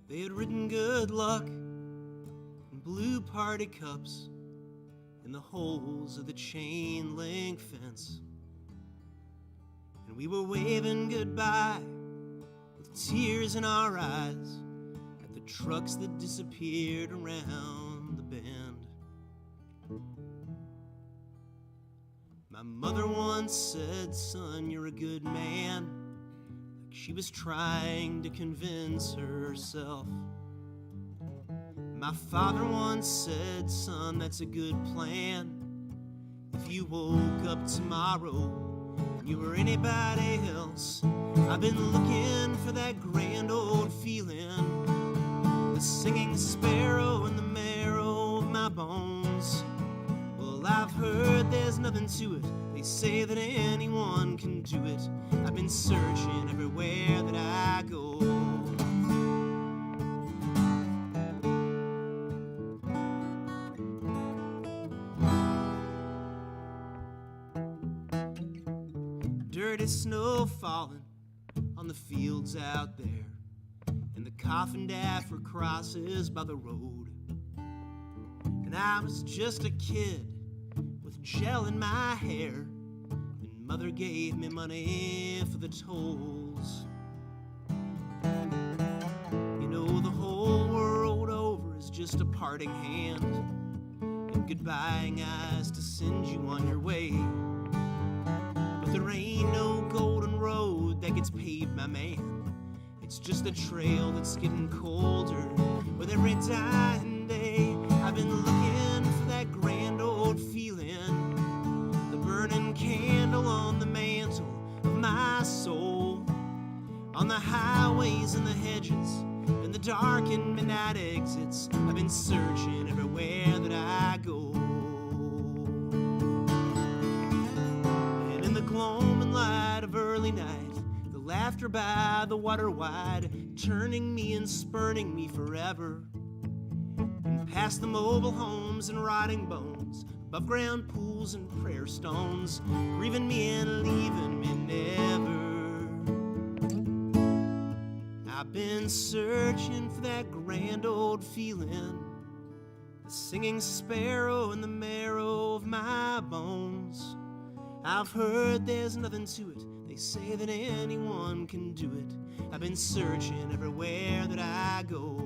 They had written good luck in blue party cups in the holes of the chain link fence. And we were waving goodbye with tears in our eyes at the trucks that disappeared around the bend. My mother once said, "Son, you're a good man," like she was trying to convince herself. My father once said, "Son, that's a good plan. If you woke up tomorrow and you were anybody else. I've been looking for that grand old feeling, the singing sparrow in the marrow of my bones. Well, I've heard there's nothing to it. They say that anyone can do it. I've been searching everywhere that I go. Dirty snow falling on the fields out there, and the coffined after crosses by the road. And I was just a kid with gel in my hair, and mother gave me money for the tolls. You know, the whole world over is just a parting hand, and goodbying eyes to send you on your way. But there ain't no golden road that gets paved, my man. It's just a trail that's getting colder with every dying day. I've been looking for that grand old feeling, the burning candle on the mantle of my soul. On the highways and the hedges and the dark and midnight exits, I've been searching everywhere that I go. And in the gloaming light of early night, the laughter by the water wide, turning me and spurning me forever. And past the mobile homes and rotting bones, above ground pools and prayer stones, grieving me and leaving me never. I've been searching for that grand old feeling, the singing sparrow in the marrow of my bones. I've heard there's nothing to it. They say that anyone can do it. I've been searching everywhere that I go.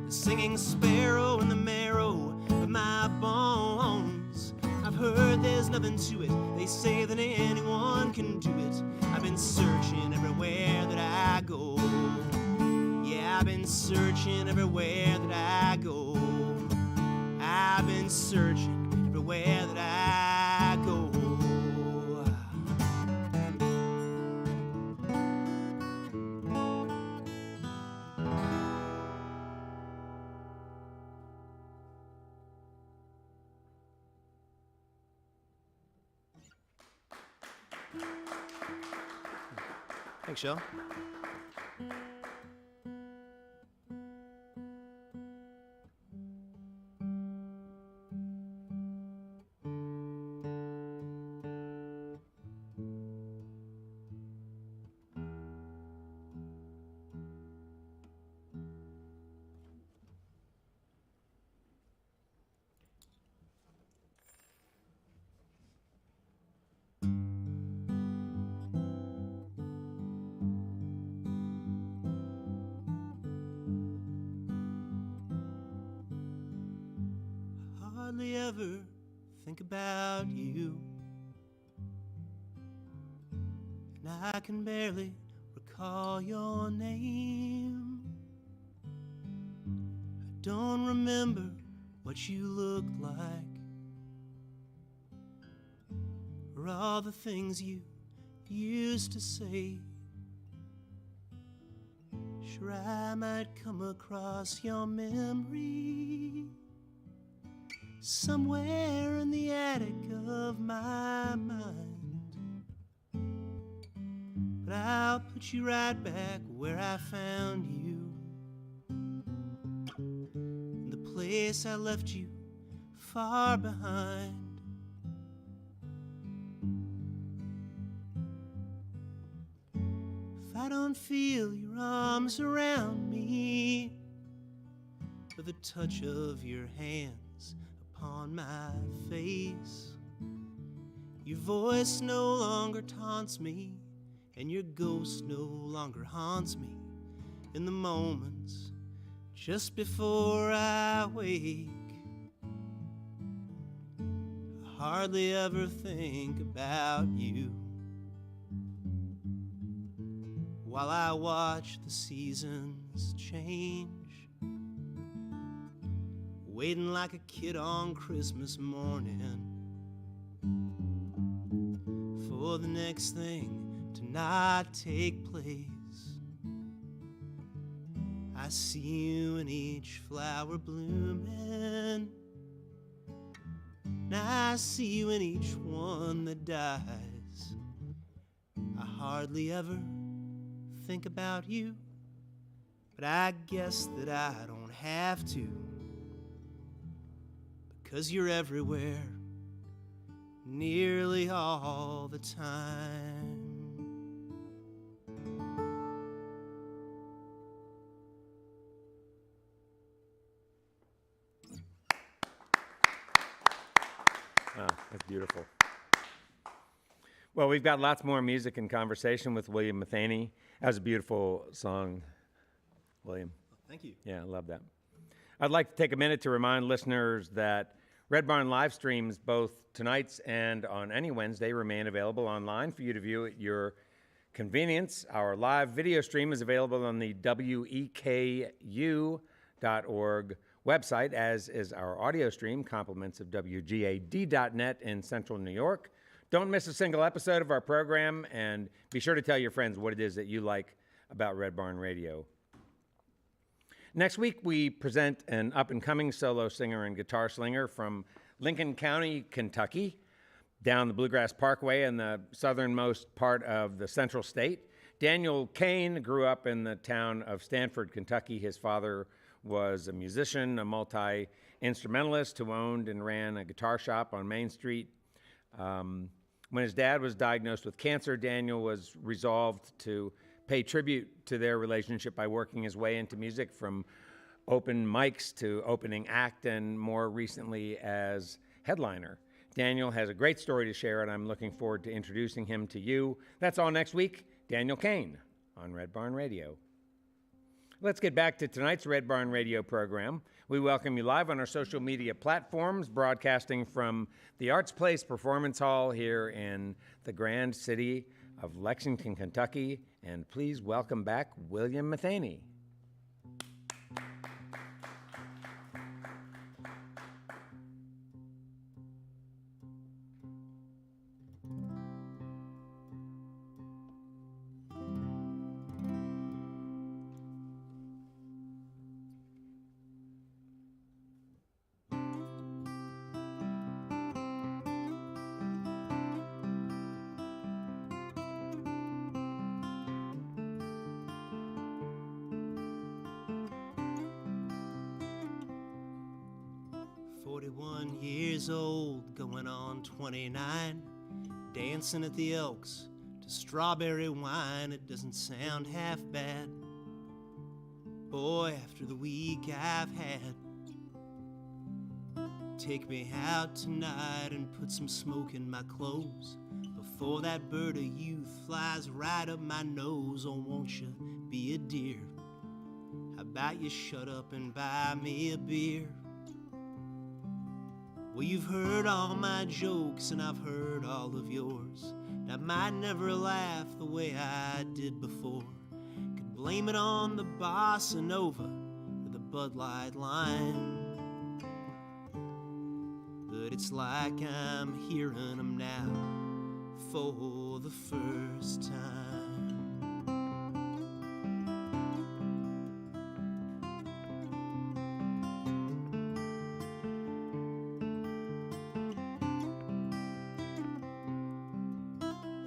Singing sparrow in the marrow of my bones. I've heard there's nothing to it. They say that anyone can do it. I've been searching everywhere that I go. Yeah, I've been searching everywhere that I go. I've been searching everywhere that I go. Thanks, Shell. Hardly ever think about you, and I can barely recall your name. I don't remember what you looked like, or all the things you used to say. Sure, I might come across your memory somewhere in the attic of my mind, but I'll put you right back where I found you, in the place I left you far behind. I don't feel your arms around me, or the touch of your hands upon my face. Your voice no longer taunts me, and your ghost no longer haunts me in the moments just before I wake. I hardly ever think about you while I watch the seasons change, waiting like a kid on Christmas morning for the next thing to not take place. I see you in each flower blooming, and I see you in each one that dies. I hardly ever think about you, but I guess that I don't have to, because you're everywhere nearly all the time. Wow, that's beautiful. Well, we've got lots more music and conversation with William Matheny. That was a beautiful song, William. Thank you. Yeah, I love that. I'd like to take a minute to remind listeners that Red Barn live streams, both tonight's and on any Wednesday, remain available online for you to view at your convenience. Our live video stream is available on the weku.org website, as is our audio stream, compliments of WGAD.net in central New York. Don't miss a single episode of our program, and be sure to tell your friends what it is that you like about Red Barn Radio. Next week, we present an up-and-coming solo singer and guitar slinger from Lincoln County, Kentucky, down the Bluegrass Parkway in the southernmost part of the Central State. Daniel Kane grew up in the town of Stanford, Kentucky. His father was a musician, a multi-instrumentalist who owned and ran a guitar shop on Main Street. When his dad was diagnosed with cancer, Daniel was resolved to pay tribute to their relationship by working his way into music, from open mics to opening act, and more recently as headliner. Daniel has a great story to share, and I'm looking forward to introducing him to you. That's all next week. Daniel Kane on Red Barn Radio. Let's get back to tonight's Red Barn Radio program. We welcome you live on our social media platforms, broadcasting from the Arts Place Performance Hall here in the grand city of Lexington, Kentucky. And please welcome back William Matheny. Years old, going on 29, dancing at the Elks to strawberry wine. It doesn't sound half bad, boy, after the week I've had. Take me out tonight and put some smoke in my clothes before that bird of youth flies right up my nose. Oh, won't you be a dear? How about you shut up and buy me a beer? Well, you've heard all my jokes and I've heard all of yours. And I might never laugh the way I did before. Could blame it on the bossa nova or the Bud Light line. But it's like I'm hearing them now for the first time.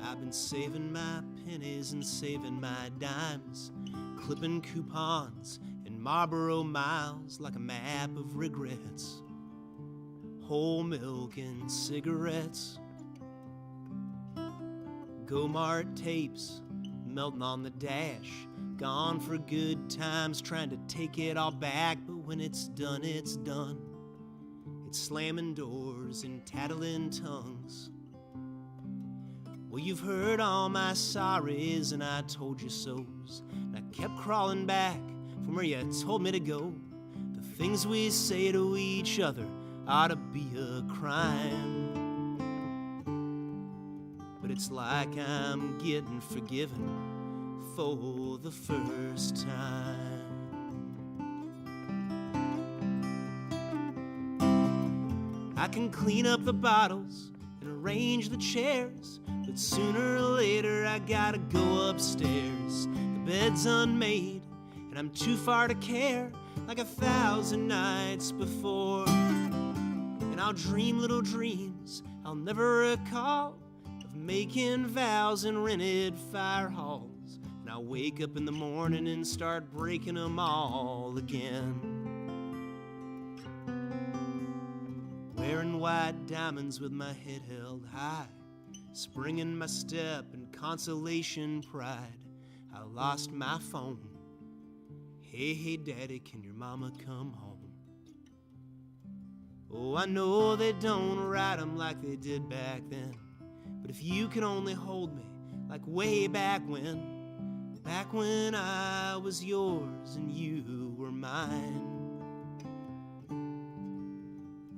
I've been saving my pennies and saving my dimes, clipping coupons and Marlboro miles like a map of regrets, whole milk and cigarettes, Go-Mart tapes, melting on the dash. Gone for good times, trying to take it all back, but when it's done, it's done. It's slamming doors and tattling tongues. Well, you've heard all my sorries, and I told you so's. And I kept crawling back from where you told me to go. The things we say to each other ought to be a crime. But it's like I'm getting forgiven for the first time. I can clean up the bottles and arrange the chairs, but sooner or later I gotta go upstairs. The bed's unmade and I'm too far to care, like 1,000 nights before. And I'll dream little dreams I'll never recall, of making vows in rented fire halls. And I'll wake up in the morning and start breaking them all again. Wearing white diamonds with my head held high, spring in my step and consolation pride. I lost my phone. Hey, hey, daddy, can your mama come home? Oh, I know they don't write them like they did back then, but if you could only hold me like way back when I was yours and you were mine.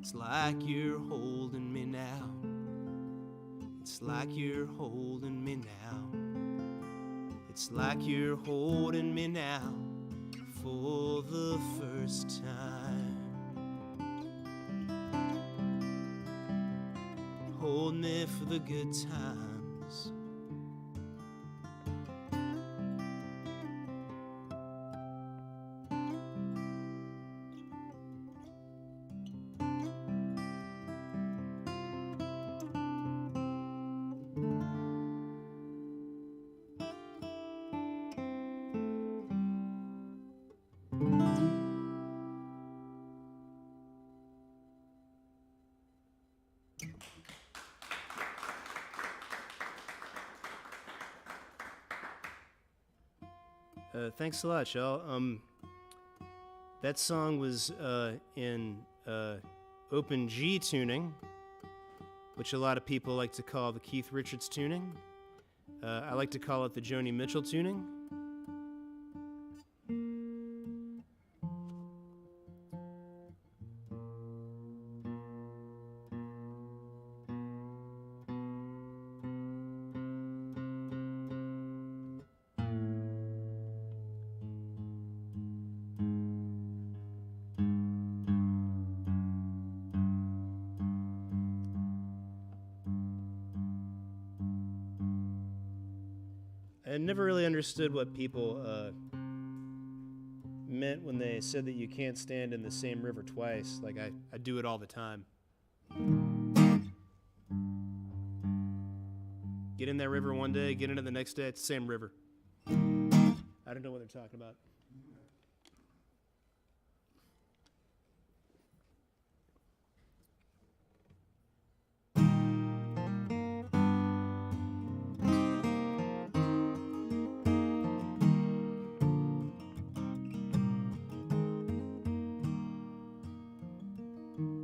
It's like you're holding me now. It's like you're holding me now. It's like you're holding me now for the first time. Hold me for the good times. Thanks a lot, y'all. That song was in open G tuning, which a lot of people like to call the Keith Richards tuning. I like to call it the Joni Mitchell tuning. I never really understood what people meant when they said that you can't stand in the same river twice. Like, I do it all the time. Get in that river one day, get into the next day, it's the same river. I don't know what they're talking about.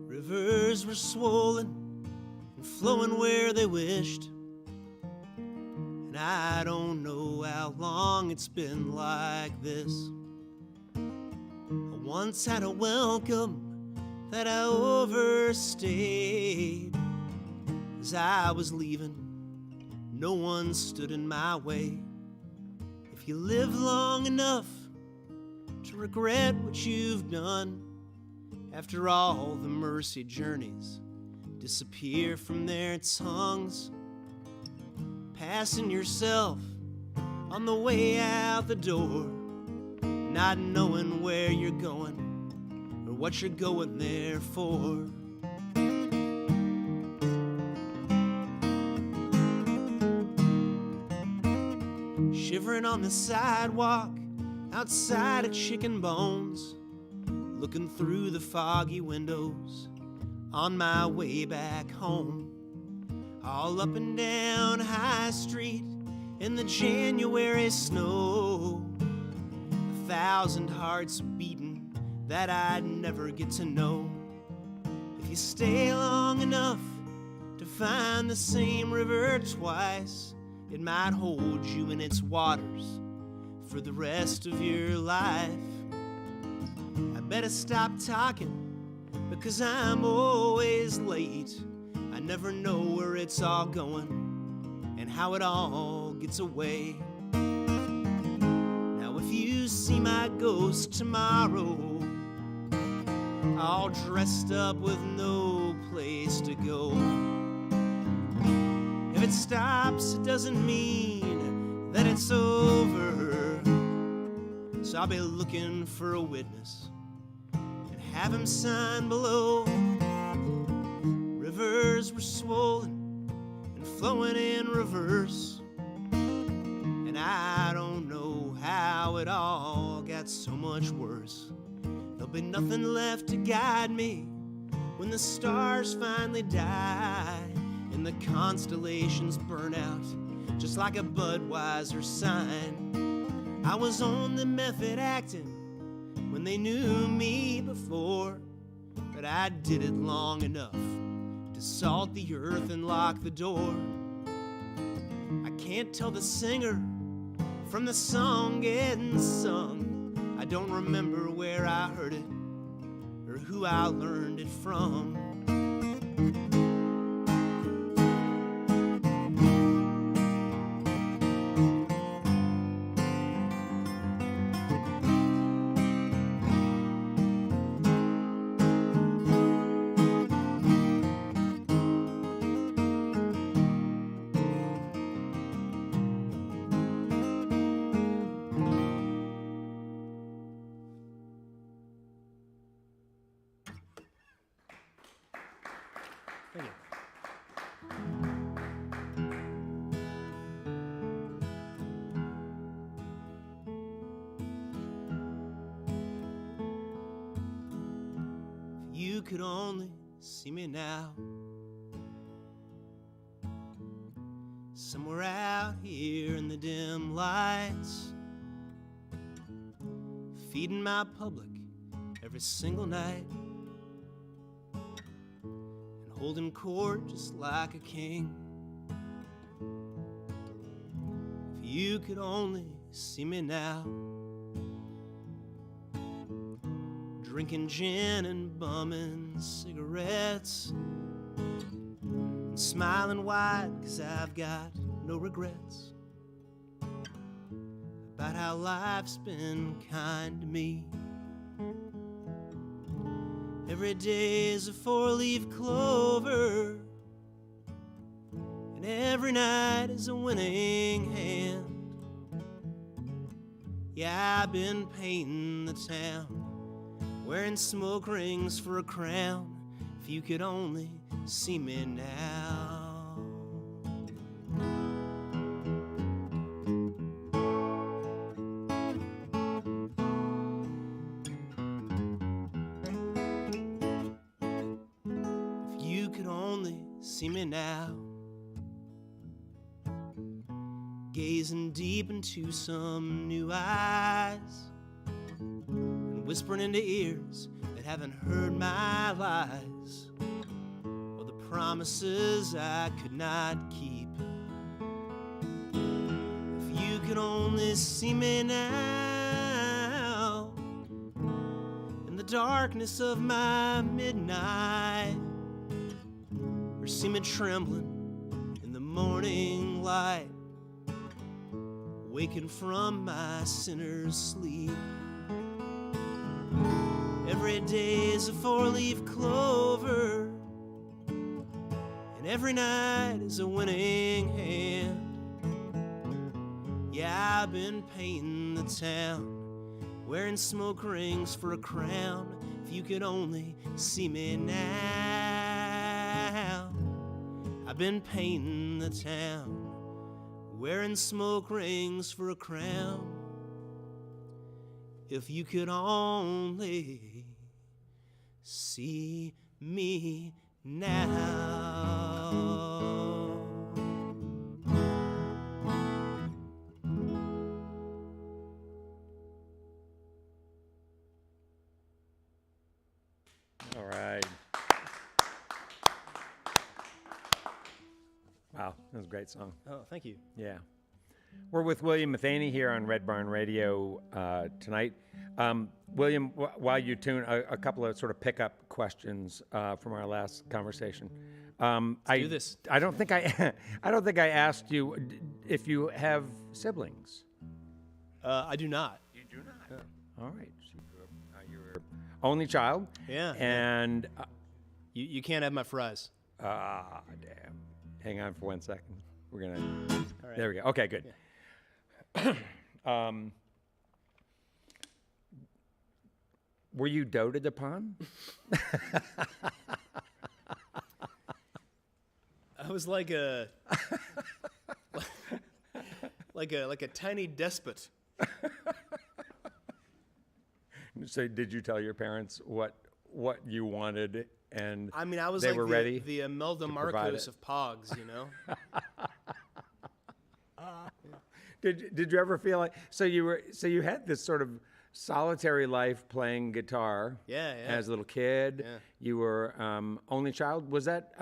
Rivers were swollen and flowing where they wished, and I don't know how long it's been like this. I once had a welcome that I overstayed. As I was leaving, no one stood in my way. If you live long enough to regret what you've done, after all, the mercy journeys disappear from their tongues. Passing yourself on the way out the door, not knowing where you're going or what you're going there for. Shivering on the sidewalk outside of Chicken Bones, looking through the foggy windows on my way back home. All up and down High Street in the January snow. 1,000 hearts beating that I'd never get to know. If you stay long enough to find the same river twice, it might hold you in its waters for the rest of your life. I better stop talking, because I'm always late. I never know where it's all going and how it all gets away. Now if you see my ghost tomorrow, all dressed up with no place to go, if it stops, it doesn't mean that it's over. So I'll be looking for a witness and have him sign below. Rivers were swollen and flowing in reverse, and I don't know how it all got so much worse. There'll be nothing left to guide me when the stars finally die and the constellations burn out just like a Budweiser sign. I was on the method acting when they knew me before, but I did it long enough to salt the earth and lock the door. I can't tell the singer from the song getting sung. I don't remember where I heard it or who I learned it from. Thank you. If you could only see me now, somewhere out here in the dim lights, feeding my public every single night, holding court just like a king. If you could only see me now, drinking gin and bumming cigarettes, and smiling wide 'cause I've got no regrets about how life's been kind to me. Every day is a four-leaf clover, and every night is a winning hand. Yeah, I've been painting the town, wearing smoke rings for a crown. If you could only see me now. See me now, gazing deep into some new eyes, and whispering into ears that haven't heard my lies, or the promises I could not keep. If you could only see me now, in the darkness of my midnight, see me trembling in the morning light, waking from my sinner's sleep. Every day is a four-leaf clover, and every night is a winning hand. Yeah, I've been painting the town, wearing smoke rings for a crown. If you could only see me now. I've been painting the town, wearing smoke rings for a crown. If you could only see me now. All right. Wow, that was a great song. Oh, thank you. Yeah. We're with William Matheny here on Red Barn Radio tonight. William, while you tune, a couple of sort of pickup questions from our last conversation. Let's do this. I don't think I asked you if you have siblings. I do not. You do not. All right. So you're only child. Yeah. And You can't have my fries. damn. Hang on for 1 second. We're gonna. All right. There we go. Okay, good. Were you doted upon? I was like a like a tiny despot. So did you tell your parents what you wanted, and I mean, I was they like were ready the Imelda provide Marcos it? of Pogs, you know? Did you ever feel like you had this sort of solitary life playing guitar? Yeah. As a little kid, Yeah. you were only child. Was that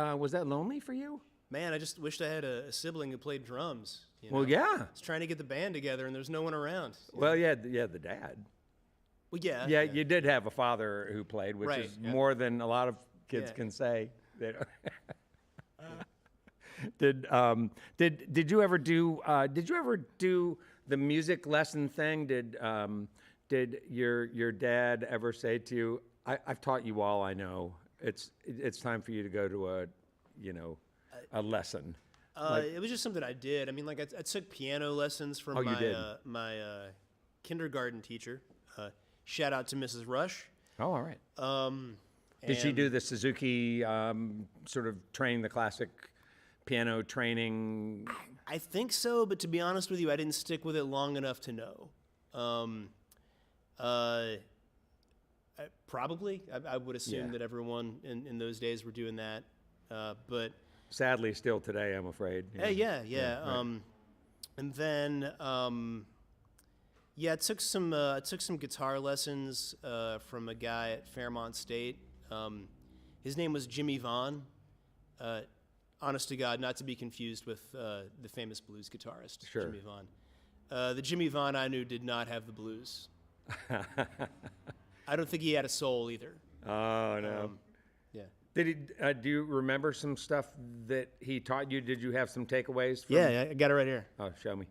lonely for you? Man, I just wished I had a sibling who played drums. You Well, know? yeah. I was trying to get the band together, and there's no one around. Well, yeah, the dad. Well, yeah. Yeah, you did have a father who played, which Right, is yeah. more than a lot of kids Yeah. can say. They don't- Did you ever do the music lesson thing? Did your dad ever say to you, I've taught you all I know. It's time for you to go to a lesson. It was just something I did. I mean, like I took piano lessons from Oh, you did? my kindergarten teacher. Shout out to Mrs. Rush. Oh, all right. Did she and- do the Suzuki sort of train the classic piano training? I think so, but to be honest with you, I didn't stick with it long enough to know. Probably, I would assume Yeah. that everyone in those days were doing that. But Sadly, still today, I'm afraid. yeah. right. And then I took some guitar lessons from a guy at Fairmont State. His name was Jimmy Vaughn. Honest to God, not to be confused with the famous blues guitarist, Sure. Jimmy Vaughn. The Jimmy Vaughn I knew did not have the blues. I don't think he had a soul either. Oh no. Yeah. Did he? Do you remember some stuff that he taught you? Did you have some takeaways? From, Yeah, I got it right here. Oh, show me.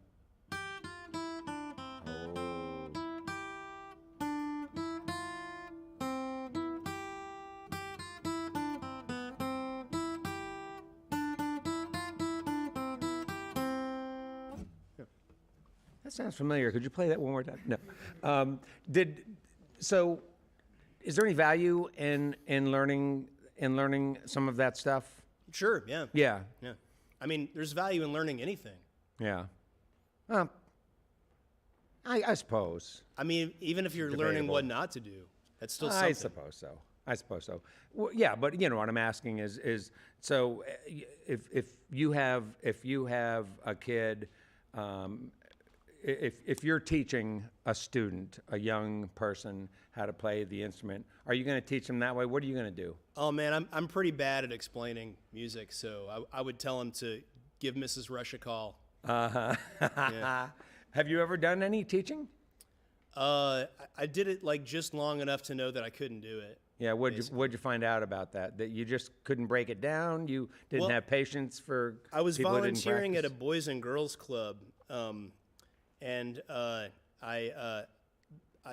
That sounds familiar. Could you play that one more time? No. Is there any value in learning some of that stuff? Sure, yeah. Yeah. Yeah. I mean, there's value in learning anything. Yeah. I suppose. I mean, even if you're learning what Debatable. not to do, that's still something. I suppose so. Well, yeah, but you know what I'm asking is so if you have a kid, if you're teaching a student, a young person, how to play the instrument, are you going to teach them that way? What are you going to do? Oh man, I'm pretty bad at explaining music, so I would tell him to give Mrs. Rush a call. Yeah. Have you ever done any teaching? I did it like just long enough to know that I couldn't do it. Yeah, what'd you find out about that? That you just couldn't break it down? You didn't Well, have patience for I was people who didn't volunteering at a practice? boys and girls club, and I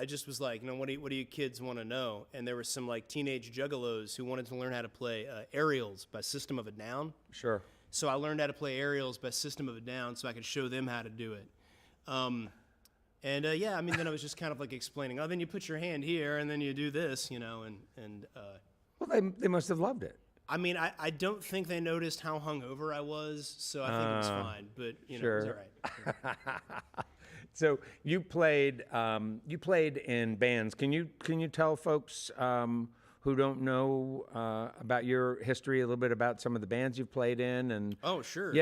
just was like, you know, what do you kids want to know? And there were some like teenage juggalos who wanted to learn how to play aerials by System of a Down. Sure. So I learned how to play aerials by System of a Down so I could show them how to do it. Yeah, I mean, then I was just kind of like explaining, oh, then you put your hand here and then you do this, you know, and Well, they must have loved it. I mean, I don't think they noticed how hungover I was, so I think it was fine, but, you know, it was Sure. all right. So you played in bands. Can you tell folks who don't know about your history, a little bit about some of the bands you've played in, and Oh, sure.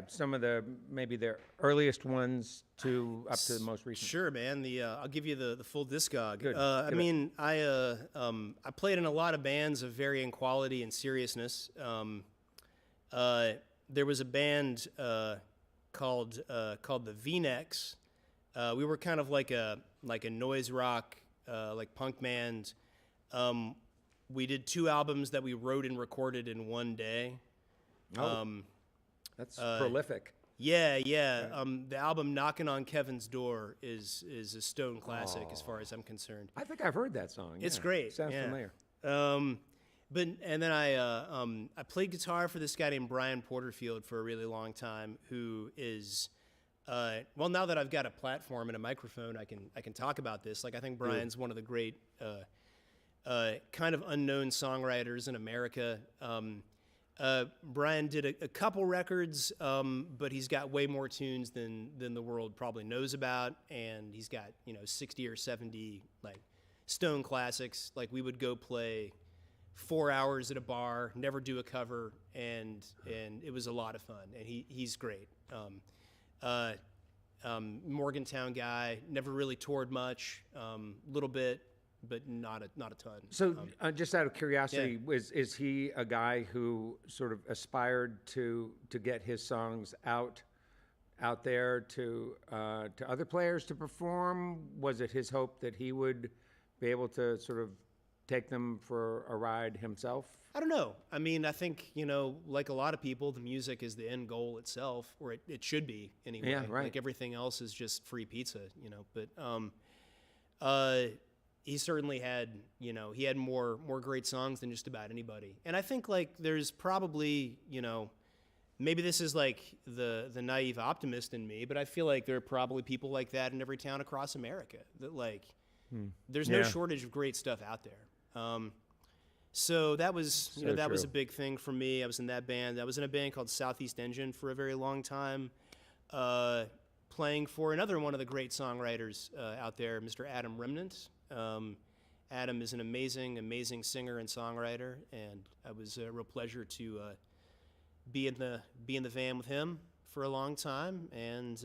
some of the maybe the earliest ones to up to the most recent. Sure, man. I'll give you the full discog. Good. I Give it. mean, I played in a lot of bands of varying quality and seriousness. There was a band called the V-Necks. We were kind of like a noise rock, like punk band. We did 2 albums that we wrote and recorded in one day. That's prolific. Yeah. The album "Knocking on Kevin's Door" is a Stone classic as far as I'm concerned. I think I've heard that song. It's yeah. great. Sounds yeah. familiar. And then I played guitar for this guy named Brian Porterfield for a really long time, who is well, now that I've got a platform and a microphone, I can talk about this. Like, I think Brian's one of the great kind of unknown songwriters in America. Brian did a couple records, but he's got way more tunes than the world probably knows about, and he's got 60 or 70 like Stone classics. Like, we would go play 4 hours at a bar, never do a cover, and it was a lot of fun. And he's great. Morgantown guy, never really toured much, little bit, but not a ton. So, just out of curiosity, is he a guy who sort of aspired to get his songs out there to other players to perform? Was it his hope that he would be able to sort of take them for a ride himself? I don't know. I mean, I think, like a lot of people, the music is the end goal itself, or it should be anyway. Yeah, right. Like, everything else is just free pizza, But he certainly had, he had more great songs than just about anybody. And I think, like, there's probably, maybe this is like the naive optimist in me, but I feel like there are probably people like that in every town across America. That, like, there's no shortage of great stuff out there. So that was, that was a big thing for me. I was in that band. I was in a band called Southeast Engine for a very long time, playing for another one of the great songwriters out there, Mr. Adam Remnant. Adam is an amazing singer and songwriter, and it was a real pleasure to be in the van with him for a long time. And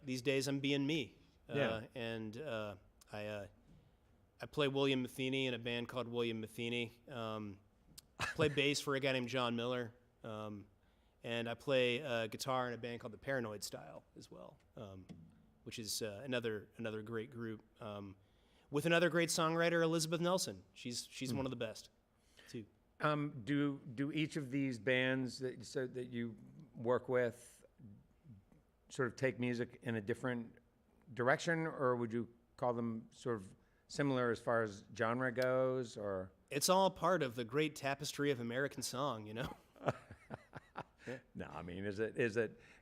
these days I'm being me. And I play William Matheny in a band called William Matheny. I play bass for a guy named John Miller, and I play guitar in a band called the Paranoid Style as well, which is another great group with another great songwriter, Elizabeth Nelson. She's one of the best too. Do each of these bands that you work with sort of take music in a different direction, or would you call them sort of similar as far as genre goes? Or it's all part of the great tapestry of American song, No, I mean, is it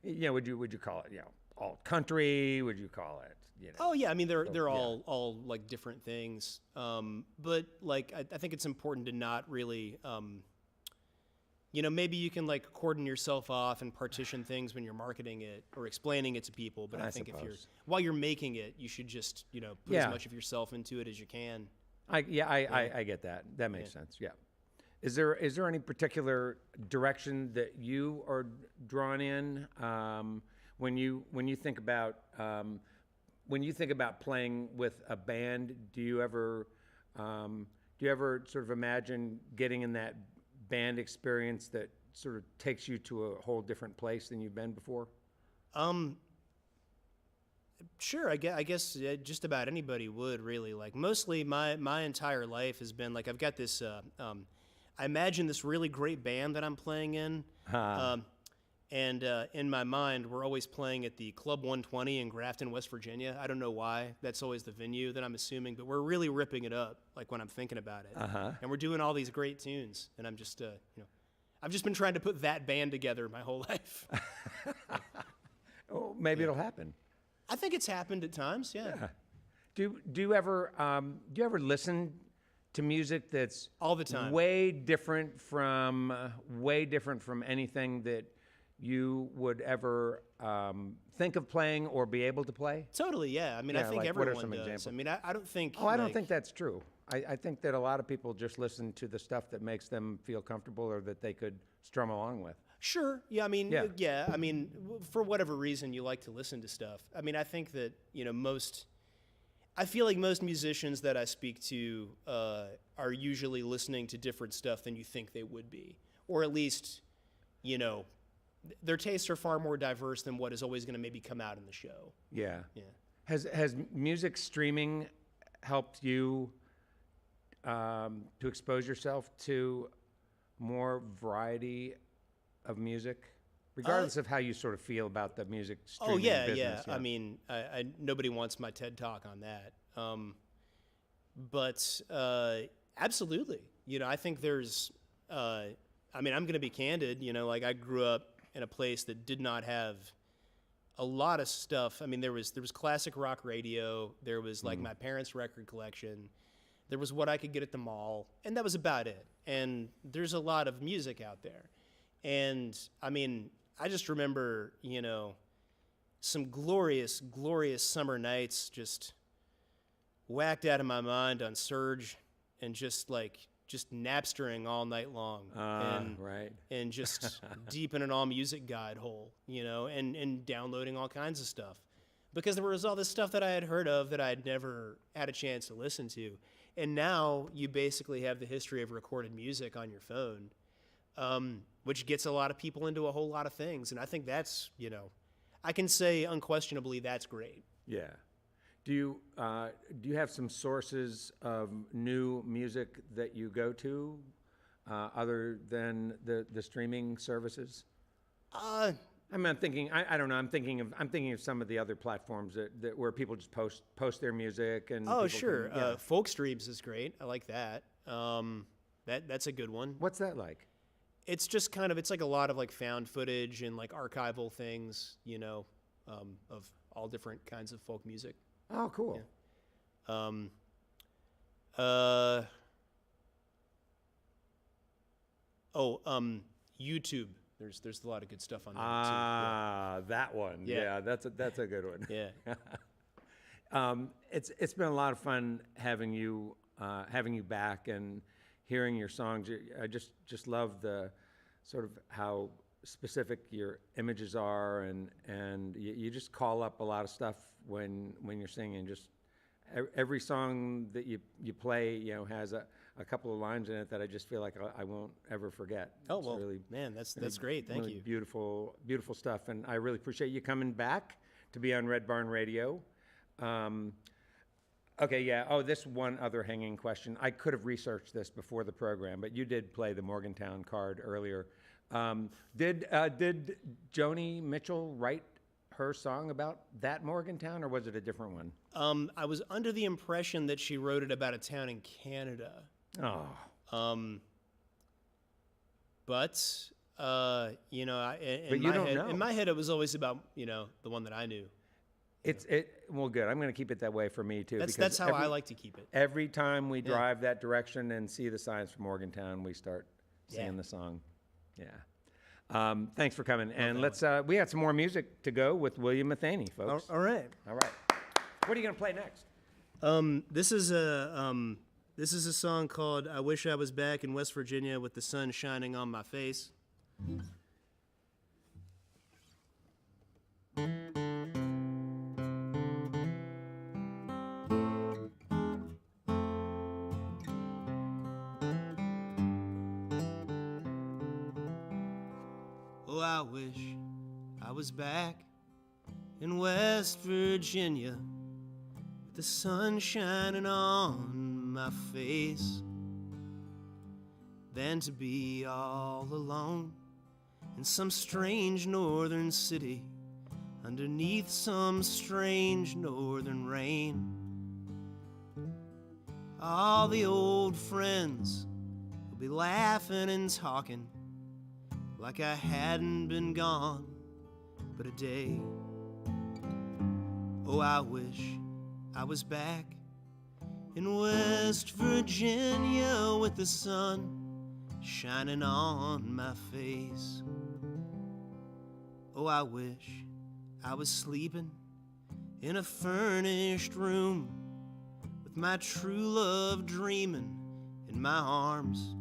would you call it alt country? Would you call it Oh yeah, I mean they're all like different things, but like I think it's important to not really maybe you can like cordon yourself off and partition things when you're marketing it or explaining it to people, but I think suppose. while you're making it, you should just put as much of yourself into it as you can. I get that. That makes sense. Yeah. Is there any particular direction that you are drawn in when you think about playing with a band? Do you ever sort of imagine getting in that band experience that sort of takes you to a whole different place than you've been before? Sure. I guess just about anybody would, really. Like, mostly my entire life has been like I've got this. I imagine this really great band that I'm playing in, and in my mind, we're always playing at the Club 120 in Grafton, West Virginia. I don't know why. That's always the venue that I'm assuming, but we're really ripping it up, like, when I'm thinking about it. And we're doing all these great tunes, and I'm just, I've just been trying to put that band together my whole life. Oh, maybe it'll happen. I think it's happened at times, yeah. Do you ever listen to music that's all the time way different from anything that you would ever think of playing or be able to play? Totally, yeah. I mean, I think like, everyone what are some does. examples? I mean, I don't think. Oh, I don't think that's true. I think that a lot of people just listen to the stuff that makes them feel comfortable or that they could strum along with. Sure. Yeah. I mean, Yeah. I mean, for whatever reason you like to listen to stuff. I mean, I think that, I feel like most musicians that I speak to are usually listening to different stuff than you think they would be. Or at least, their tastes are far more diverse than what is always going to maybe come out in the show. Yeah. Yeah. Has music streaming helped you to expose yourself to more variety of music, regardless of how you sort of feel about the music streaming business? I mean, nobody wants my TED Talk on that. But absolutely. I think there's, I'm going to be candid, like I grew up in a place that did not have a lot of stuff. I mean, there was classic rock radio. There was like my parents' record collection. There was what I could get at the mall, and that was about it. And there's a lot of music out there. And I mean, I just remember, some glorious, glorious summer nights just whacked out of my mind on Surge and just Napstering all night long. And just deep in an all music guide hole, and downloading all kinds of stuff. Because there was all this stuff that I had heard of that I had never had a chance to listen to. And now you basically have the history of recorded music on your phone, which gets a lot of people into a whole lot of things. And I think that's, I can say unquestionably that's great. Yeah. Do you have some sources of new music that you go to, other than the streaming services? I'm thinking. I don't know. I'm thinking of some of the other platforms that where people just post their music and. Oh, sure. Folk Streams is great. I like that. That's a good one. What's that like? It's just it's like a lot of like found footage and like archival things, of all different kinds of folk music. Oh, cool. Yeah. YouTube. There's a lot of good stuff on there too. That one. Yeah. Yeah, that's a good one. Yeah. It's been a lot of fun having you back and hearing your songs. I just love the sort of how specific your images are, and you just call up a lot of stuff when you're singing. Just every song that you play, has a couple of lines in it that I just feel like I won't ever forget. Oh, It's well, really, man, that's great. Thank really you. Beautiful stuff, and I really appreciate you coming back to be on Red Barn Radio. Okay, yeah. Oh, this one other hanging question. I could have researched this before the program, but you did play the Morgantown card earlier. Did Joni Mitchell write her song about that Morgantown, or was it a different one? I was under the impression that she wrote it about a town in Canada. Oh. But in my head it was always about the one that I knew. Well, good. I'm going to keep it that way for me too. That's how I like to keep it. Every time we drive that direction and see the signs for Morgantown, we start singing the song. Yeah. Thanks for coming. And we got some more music to go with William Matheny, folks. All right. What are you going to play next? This is a song called "I Wish I Was Back in West Virginia with the Sun Shining on My Face." Oh, I wish I was back in West Virginia with the sun shining on my face, than to be all alone in some strange northern city underneath some strange northern rain. All the old friends will be laughing and talking like I hadn't been gone but a day. Oh, I wish I was back in West Virginia with the sun shining on my face. Oh, I wish I was sleeping in a furnished room with with my true love dreaming in my arms,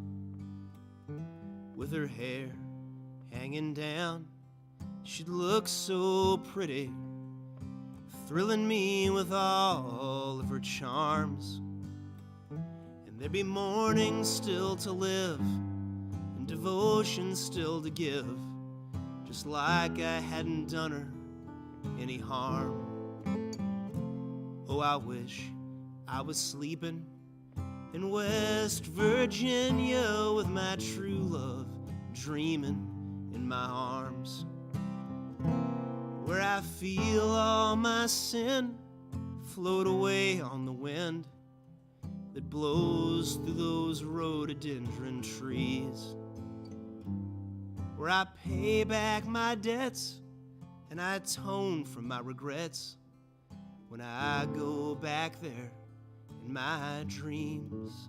with her hair hanging down. She'd look so pretty, thrilling me with all of her charms. And there'd be mornings still to live and devotion still to give, just like I hadn't done her any harm. Oh, I wish I was sleeping in West Virginia with my true love dreaming in my arms, where I feel all my sin float away on the wind that blows through those rhododendron trees, where I pay back my debts and I atone from my regrets when I go back there in my dreams.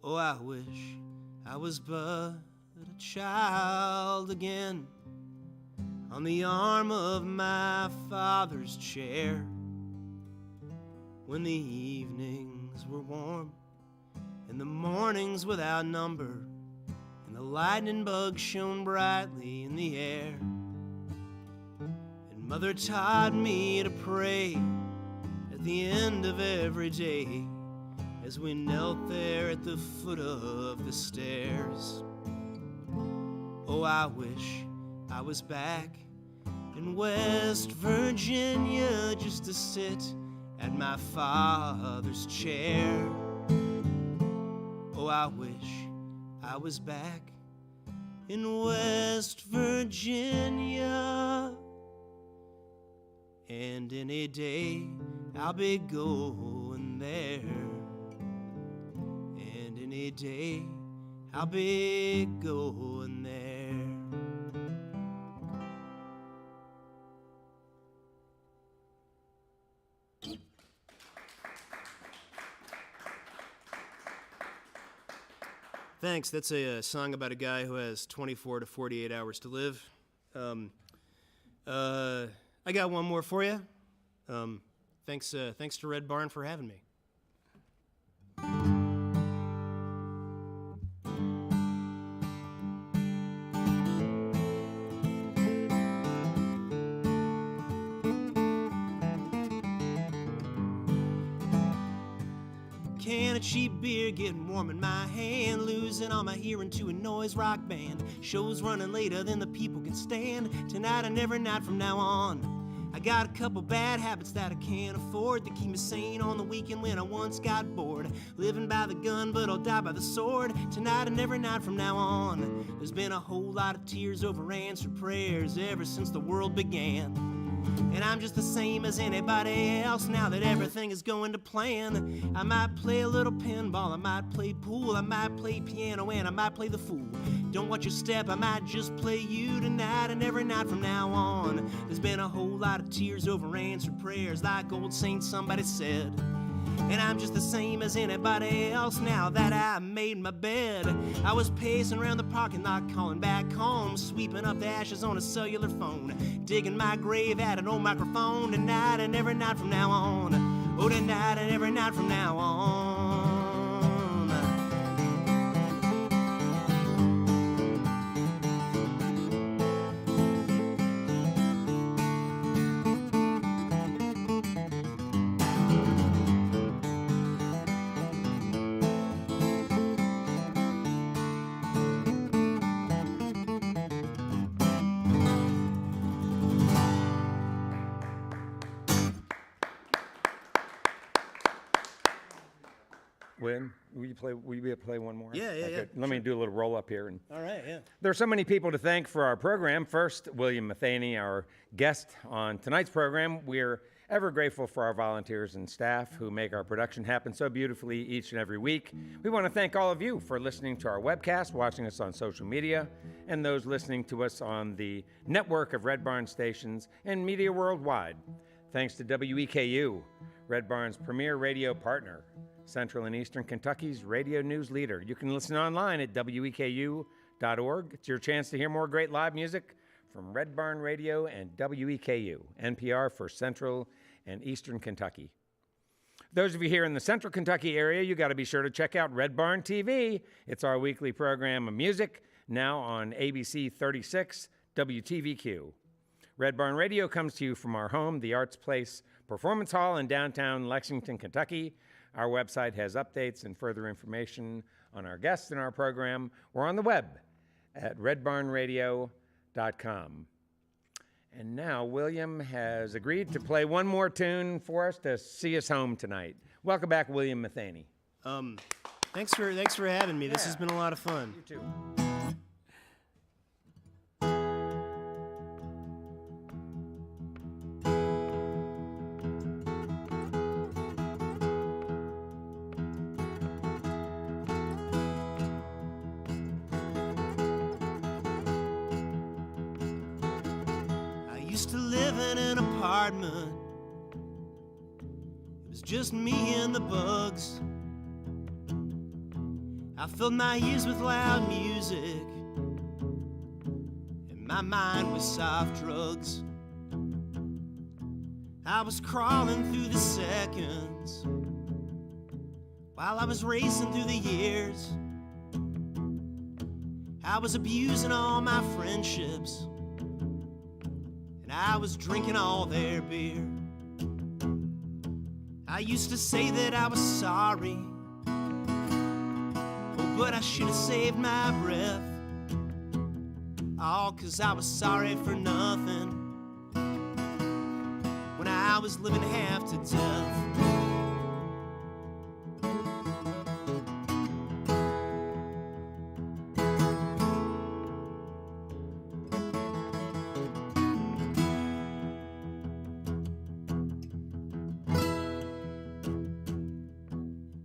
Oh, I wish I was but a child again, on the arm of my father's chair, when the evenings were warm and the mornings without number, and the lightning bugs shone brightly in the air. And Mother taught me to pray at the end of every day, as we knelt there at the foot of the stairs. Oh, I wish I was back in West Virginia, just to sit at my father's chair. Oh, I wish I was back in West Virginia, and any day I'll be going there, and any day I'll be going there. Thanks. That's a song about a guy who has 24 to 48 hours to live. I got one more for you. Thanks to Red Barn for having me. Can of cheap beer getting warm in my hand, losing all my hearing to a noise rock band. Shows running later than the people can stand, tonight and every night from now on. I got a couple bad habits that I can't afford to keep me sane on the weekend when I once got bored. Living by the gun, but I'll die by the sword, tonight and every night from now on. There's been a whole lot of tears over answered prayers ever since the world began. And I'm just the same as anybody else now that everything is going to plan. I might play a little pinball, I might play pool, I might play piano, and I might play the fool. Don't watch your step, I might just play you tonight and every night from now on. There's been a whole lot of tears over answered prayers, like old saint somebody said. And I'm just the same as anybody else now that I made my bed. I was pacing around the parking lot, calling back home, sweeping up the ashes on a cellular phone, digging my grave at an old microphone, tonight and every night from now on. Oh, tonight and every night from now on. Win, will you be able to play one more? Yeah. Let me do a little roll up here. And All right, yeah. there are so many people to thank for our program. First, William Matheny, our guest on tonight's program. We're ever grateful for our volunteers and staff who make our production happen so beautifully each and every week. We want to thank all of you for listening to our webcast, watching us on social media, and those listening to us on the network of Red Barn stations and media worldwide. Thanks to WEKU, Red Barn's premier radio partner, Central and Eastern Kentucky's radio news leader. You can listen online at weku.org. It's your chance to hear more great live music from Red Barn Radio and WEKU, NPR for Central and Eastern Kentucky. Those of you here in the Central Kentucky area, you got to be sure to check out Red Barn TV. It's our weekly program of music, now on ABC 36 WTVQ. Red Barn Radio comes to you from our home, the Arts Place Performance Hall in downtown Lexington, Kentucky. Our website has updates and further information on our guests in our program. We're on the web at redbarnradio.com. And now William has agreed to play one more tune for us to see us home tonight. Welcome back, William Matheny. Thanks for having me. This has been a lot of fun. You too. Used to live in an apartment. It was just me and the bugs. I filled my ears with loud music, and my mind with soft drugs. I was crawling through the seconds while I was racing through the years. I was abusing all my friendships, and I was drinking all their beer. I used to say that I was sorry, oh, but I should have saved my breath. All 'cause I was sorry for nothing when I was living half to death.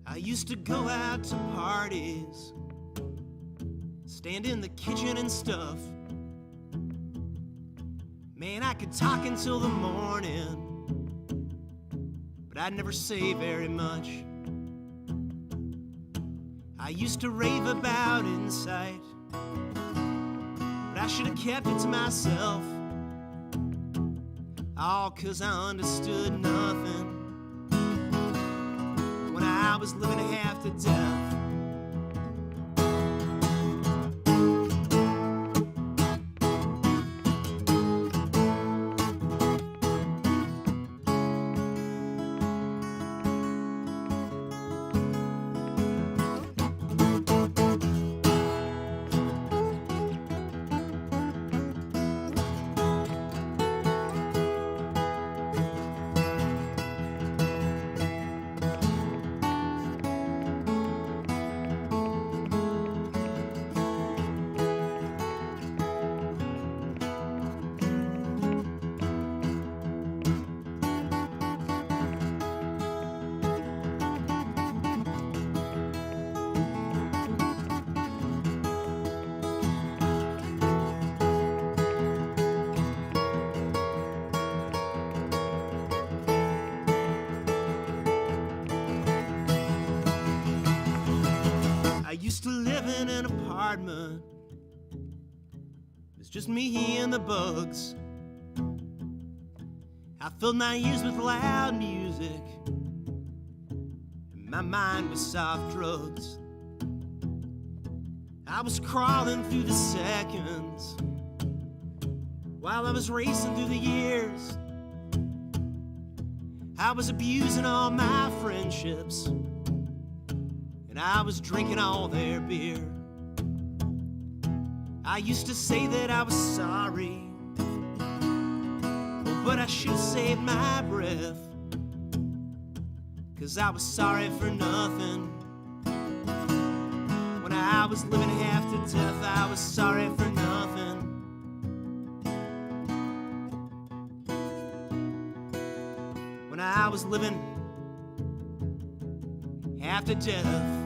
I used to go out to parties, stand in the kitchen and stuff. Man, I could talk until the morning, but I'd never say very much. I used to rave about insight, but I should have kept it to myself. All 'cause I understood nothing when I was living half to death. I used to live in an apartment. It was just me and the bugs. I filled my ears with loud music, and my mind with soft drugs. I was crawling through the seconds while I was racing through the years. I was abusing all my friendships, and I was drinking all their beer. I used to say that I was sorry, oh, but I should have saved my breath, 'cause I was sorry for nothing when I was living half to death. I was sorry for nothing when I was living half to death.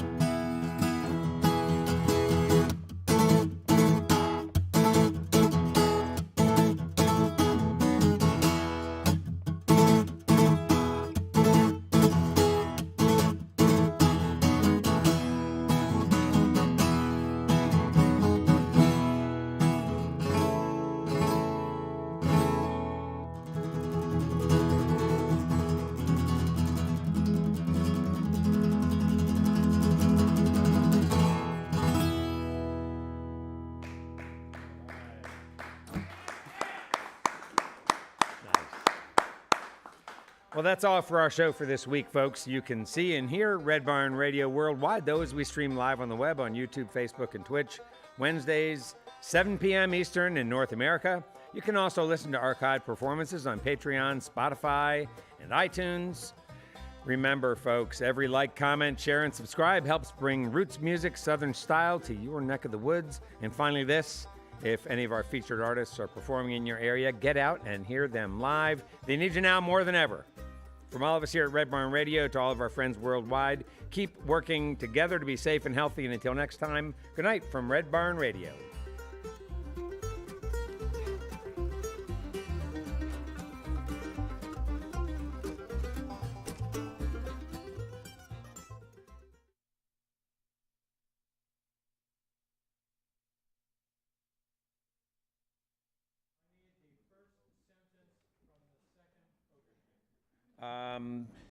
Well, that's all for our show for this week, folks. You can see and hear Red Barn Radio worldwide. Those we stream live on the web on YouTube, Facebook, and Twitch, Wednesdays, 7 p.m. Eastern in North America. You can also listen to archived performances on Patreon, Spotify, and iTunes. Remember, folks, every like, comment, share, and subscribe helps bring roots music, Southern style to your neck of the woods. And finally, this. If any of our featured artists are performing in your area, get out and hear them live. They need you now more than ever. From all of us here at Red Barn Radio to all of our friends worldwide, keep working together to be safe and healthy. And until next time, good night from Red Barn Radio.